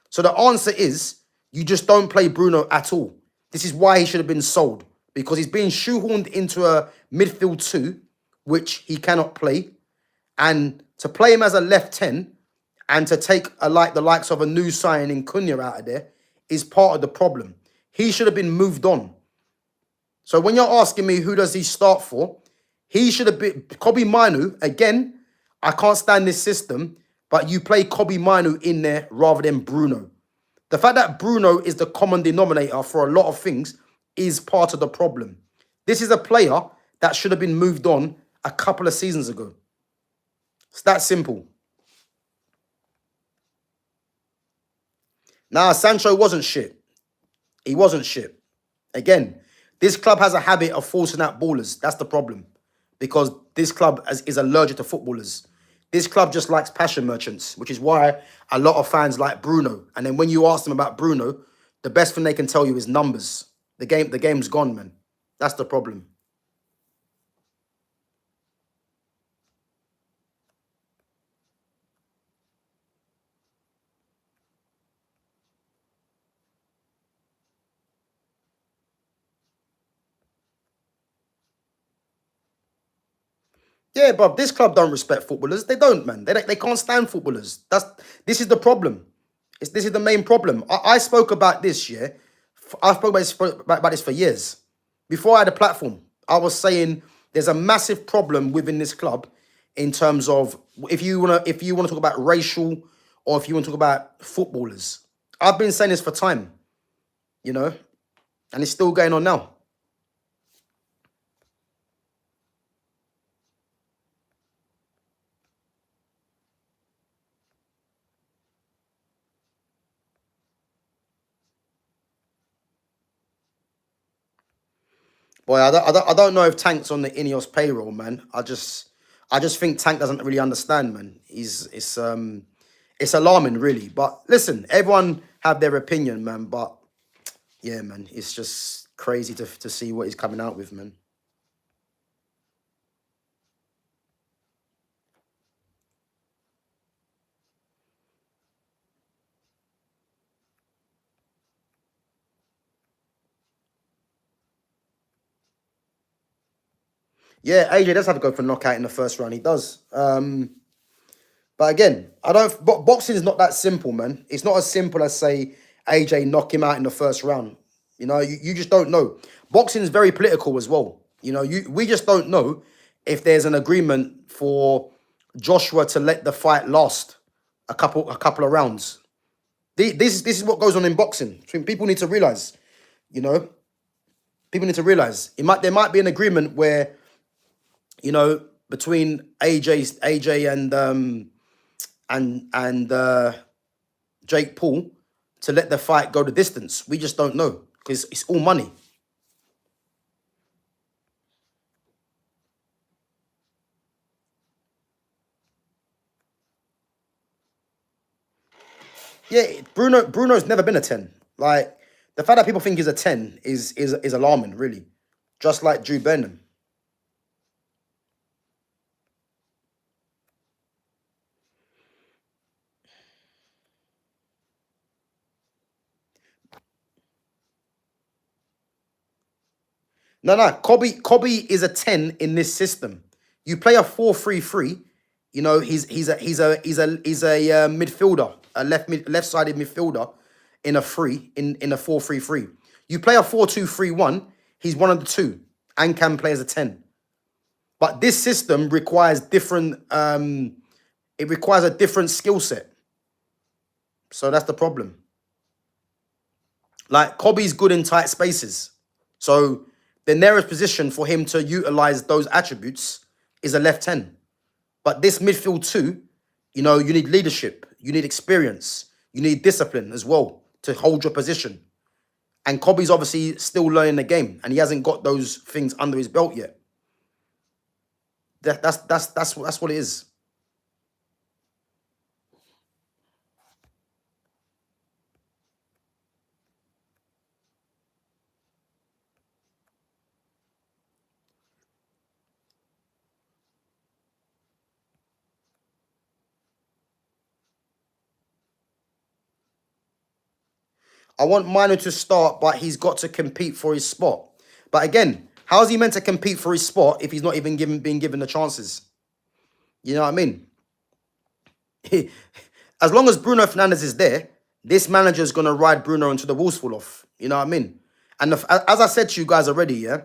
So the answer is you just don't play Bruno at all. This is why he should have been sold. Because he's being shoehorned into a midfield 2, which he cannot play. And to play him as a left 10 and to take the likes of a new signing Cunha out of there is part of the problem. He should have been moved on. So when you're asking me who does he start for, he should have been Kobbie Mainoo. Again, I can't stand this system, but you play Kobbie Mainoo in there rather than Bruno. The fact that Bruno is the common denominator for a lot of things is part of the problem. This is a player that should have been moved on a couple of seasons ago. It's that simple. Nah, Sancho wasn't shit. He wasn't shit. Again, this club has a habit of forcing out ballers. That's the problem. Because this club is allergic to footballers. This club just likes passion merchants, which is why a lot of fans like Bruno. And then when you ask them about Bruno, the best thing they can tell you is numbers. The game's gone, man. That's the problem. Yeah, but this club don't respect footballers. They don't, man. They can't stand footballers. This is the problem. This is the main problem. I spoke about this, yeah. I spoke about this for years. Before I had a platform, I was saying there's a massive problem within this club in terms of if you wanna talk about racial or if you want to talk about footballers. I've been saying this for time, you know, and it's still going on now. Boy, I don't know if Tank's on the Ineos payroll, man. I just think Tank doesn't really understand, man. It's alarming, really. But listen, everyone have their opinion, man. But yeah, man, it's just crazy to see what he's coming out with, man. Yeah, AJ does have to go for knockout in the first round. He does. But again, boxing is not that simple, man. It's not as simple as say AJ knock him out in the first round. You know, you just don't know. Boxing is very political as well. You know, we just don't know if there's an agreement for Joshua to let the fight last a couple of rounds. This is what goes on in boxing. People need to realize, you know, people need to realize there might be an agreement where, you know, between AJ and Jake Paul to let the fight go the distance. We just don't know because it's all money. Yeah, Bruno's never been a 10. Like the fact that people think he's a 10 is alarming, really. Just like Drew Benham. No. Kobbie is a 10 in this system. You play a 4-3-3. You know, he's a midfielder, a left-sided midfielder in a 4-3-3. You play a 4-2-3-1, he's one of the two and can play as a 10. But this system requires different it requires a different skill set. So that's the problem. Like, Kobbie's good in tight spaces. So the nearest position for him to utilize those attributes is a left 10. But this midfield 2, you know, you need leadership, you need experience, you need discipline as well to hold your position. And Kobbie's obviously still learning the game, and he hasn't got those things under his belt yet. That's what it is. I want Mainoo to start, but he's got to compete for his spot. But again, how is he meant to compete for his spot if he's not even being given the chances? You know what I mean? As long as Bruno Fernandes is there, this manager is going to ride Bruno until the wheels fall off. You know what I mean? And as I said to you guys already, yeah,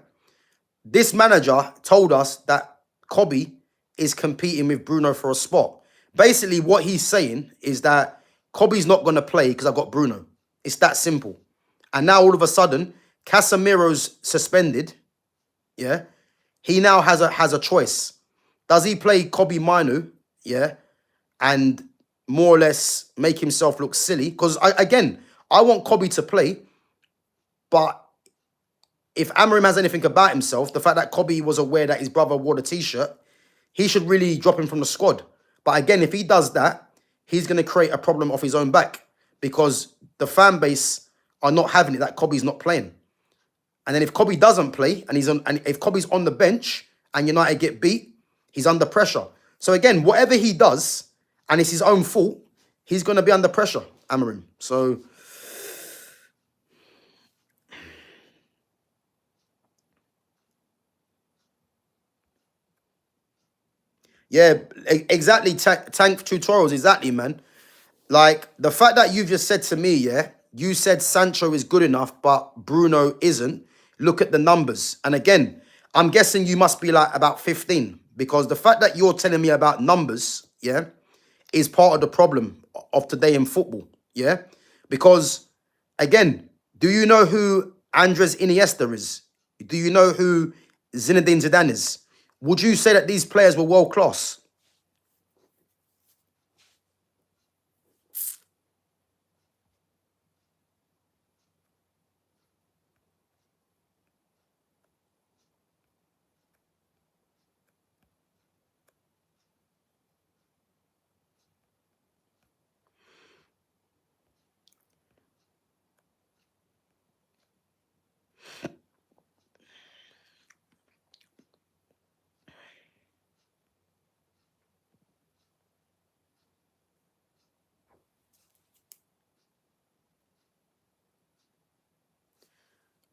this manager told us that Kobbie is competing with Bruno for a spot. Basically, what he's saying is that Kobbie's not going to play because I got Bruno. It's that simple. And now all of a sudden, Casemiro's suspended. Yeah. He now has a choice. Does he play Kobbie Mainoo? Yeah. And more or less make himself look silly? Because I want Kobbie to play. But if Amorim has anything about himself, the fact that Kobbie was aware that his brother wore the t-shirt, he should really drop him from the squad. But again, if he does that, he's going to create a problem off his own back, because the fan base are not having it that Kobbie's not playing. And then if Kobbie doesn't play and if Kobbie's on the bench and United get beat, he's under pressure. So again, whatever he does, and it's his own fault, he's going to be under pressure, Amorim. So yeah, exactly. Tank tutorials, exactly, man. Like, the fact that you've just said to me, yeah, you said Sancho is good enough, but Bruno isn't. Look at the numbers. And again, I'm guessing you must be like about 15, because the fact that you're telling me about numbers, yeah, is part of the problem of today in football, yeah? Because, again, do you know who Andres Iniesta is? Do you know who Zinedine Zidane is? Would you say that these players were world class?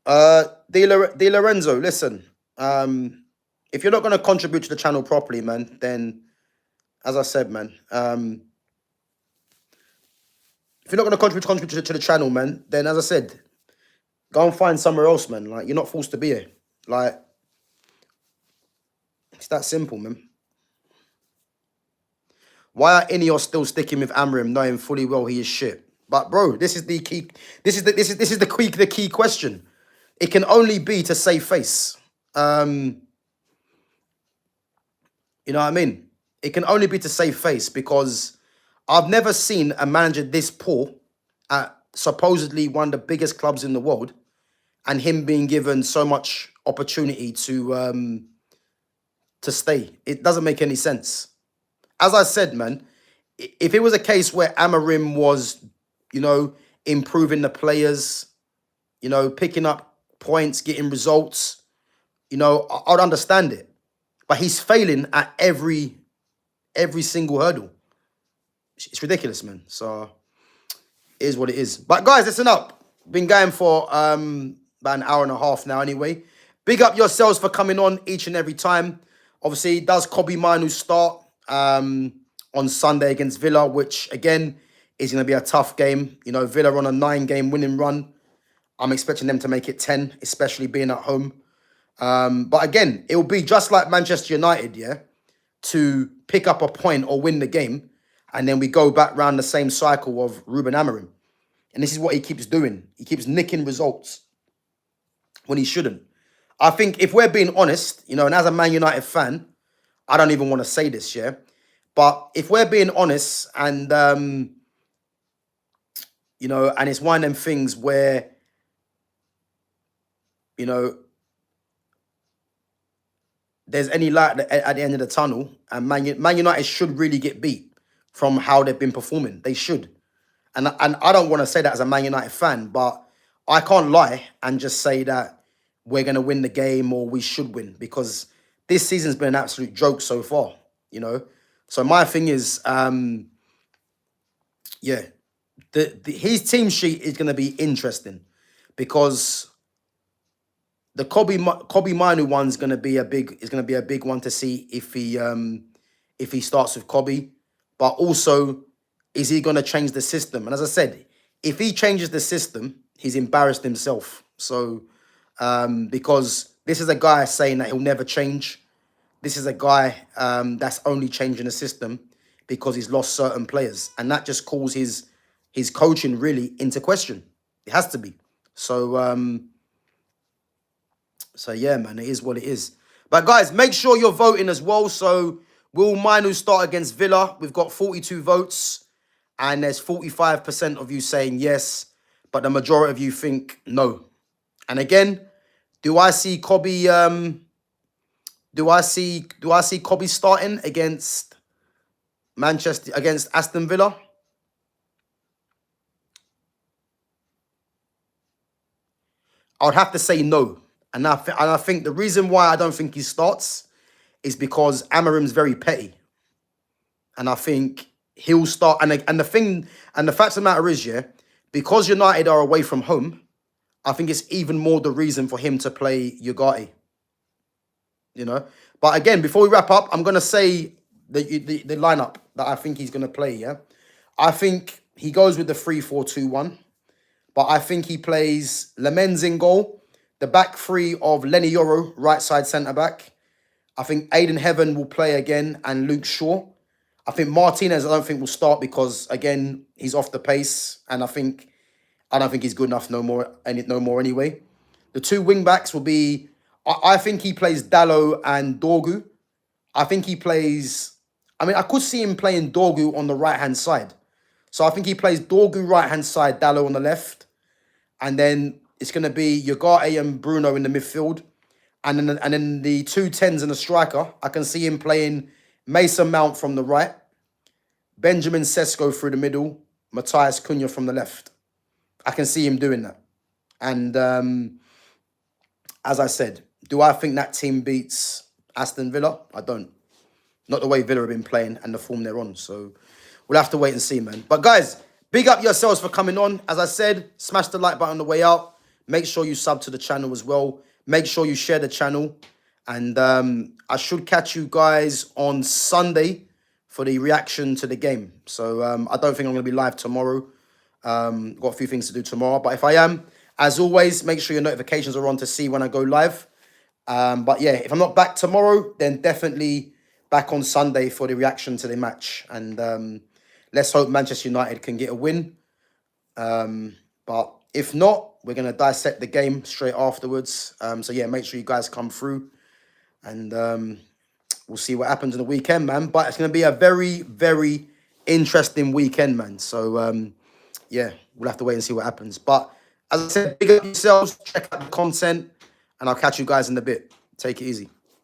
De Lorenzo, listen. If you're not going to contribute to the channel properly, man, then, as I said, man, if you're not going to contribute to the channel, man, then, as I said, go and find somewhere else, man. Like, you're not forced to be here. Like, it's that simple, man. Why are Ineos still sticking with Amorim, knowing fully well he is shit? But bro, this is the key. This is the key question. It can only be to save face. You know what I mean? It can only be to save face, because I've never seen a manager this poor at supposedly one of the biggest clubs in the world, and him being given so much opportunity to stay. It doesn't make any sense. As I said, man, if it was a case where Amorim was, you know, improving the players, you know, picking up points, getting results, you know, I'd understand it. But he's failing at every single hurdle. It's ridiculous, man. So it is what it is. But guys, listen up. Been going for about an hour and a half now anyway. Big up yourselves for coming on each and every time. Obviously, does Kobbie Mainoo start on Sunday against Villa, which, again, is going to be a tough game. You know, Villa on a 9-game winning run. I'm expecting them to make it 10, especially being at home. But again, it will be just like Manchester United, yeah, to pick up a point or win the game, and then we go back round the same cycle of Ruben Amorim. And this is what he keeps doing. He keeps nicking results when he shouldn't. I think if we're being honest, you know, and as a Man United fan, I don't even want to say this, yeah, but if we're being honest and, you know, and it's one of them things where, you know, there's any light at the end of the tunnel, and Man United should really get beat from how they've been performing. They should. And I don't want to say that as a Man United fan, but I can't lie and just say that we're going to win the game or we should win, because this season's been an absolute joke so far, you know. So my thing is, yeah, his team sheet is going to be interesting, because the Kobbie Mainoo one's going to be a big one to see if he starts with Kobbie, but also, is he going to change the system? And as I said, if he changes the system, he's embarrassed himself. So, because this is a guy saying that he'll never change. This is a guy that's only changing the system because he's lost certain players. And that just calls his coaching really into question. It has to be. So, so yeah, man, it is what it is. But guys, make sure you're voting as well. So will Mainoo start against Villa? We've got 42 votes. And there's 45% of you saying yes, but the majority of you think no. And again, do I see Kobbie? Do I see Kobbie starting against Aston Villa? I would have to say no. And I think the reason why I don't think he starts is because Amorim's very petty, and I think he'll start. And the fact of the matter is, yeah, because United are away from home, I think it's even more the reason for him to play Ugarte. You know, but again, before we wrap up, I'm gonna say the lineup that I think he's gonna play. Yeah, I think he goes with the 3-4-2-1, but I think he plays Lemens in goal, the back three of Lenny Yoro, right side centre back. I think Aiden Heaven will play again, and Luke Shaw. I think Martinez, I don't think will start because, again, he's off the pace, and I don't think he's good enough no more anyway. The two wing backs will be, I think he plays Dallo and Dorgu. I think he plays, I mean, I could see him playing Dorgu on the right-hand side. So I think he plays Dorgu right-hand side, Dallo on the left. And then it's going to be Ugarte and Bruno in the midfield. And then the 2 10s and the striker, I can see him playing Mason Mount from the right, Benjamin Sesko through the middle, Matthias Cunha from the left. I can see him doing that. And as I said, do I think that team beats Aston Villa? I don't. Not the way Villa have been playing and the form they're on. So we'll have to wait and see, man. But guys, big up yourselves for coming on. As I said, smash the like button on the way out. Make sure you sub to the channel as well. Make sure you share the channel. And I should catch you guys on Sunday for the reaction to the game. So I don't think I'm going to be live tomorrow. Got a few things to do tomorrow. But if I am, as always, make sure your notifications are on to see when I go live. But yeah, if I'm not back tomorrow, then definitely back on Sunday for the reaction to the match. And let's hope Manchester United can get a win. But if not, we're going to dissect the game straight afterwards. So yeah, make sure you guys come through. And we'll see what happens in the weekend, man. But it's going to be a very, very interesting weekend, man. So yeah, we'll have to wait and see what happens. But as I said, big up yourselves, check out the content, and I'll catch you guys in a bit. Take it easy.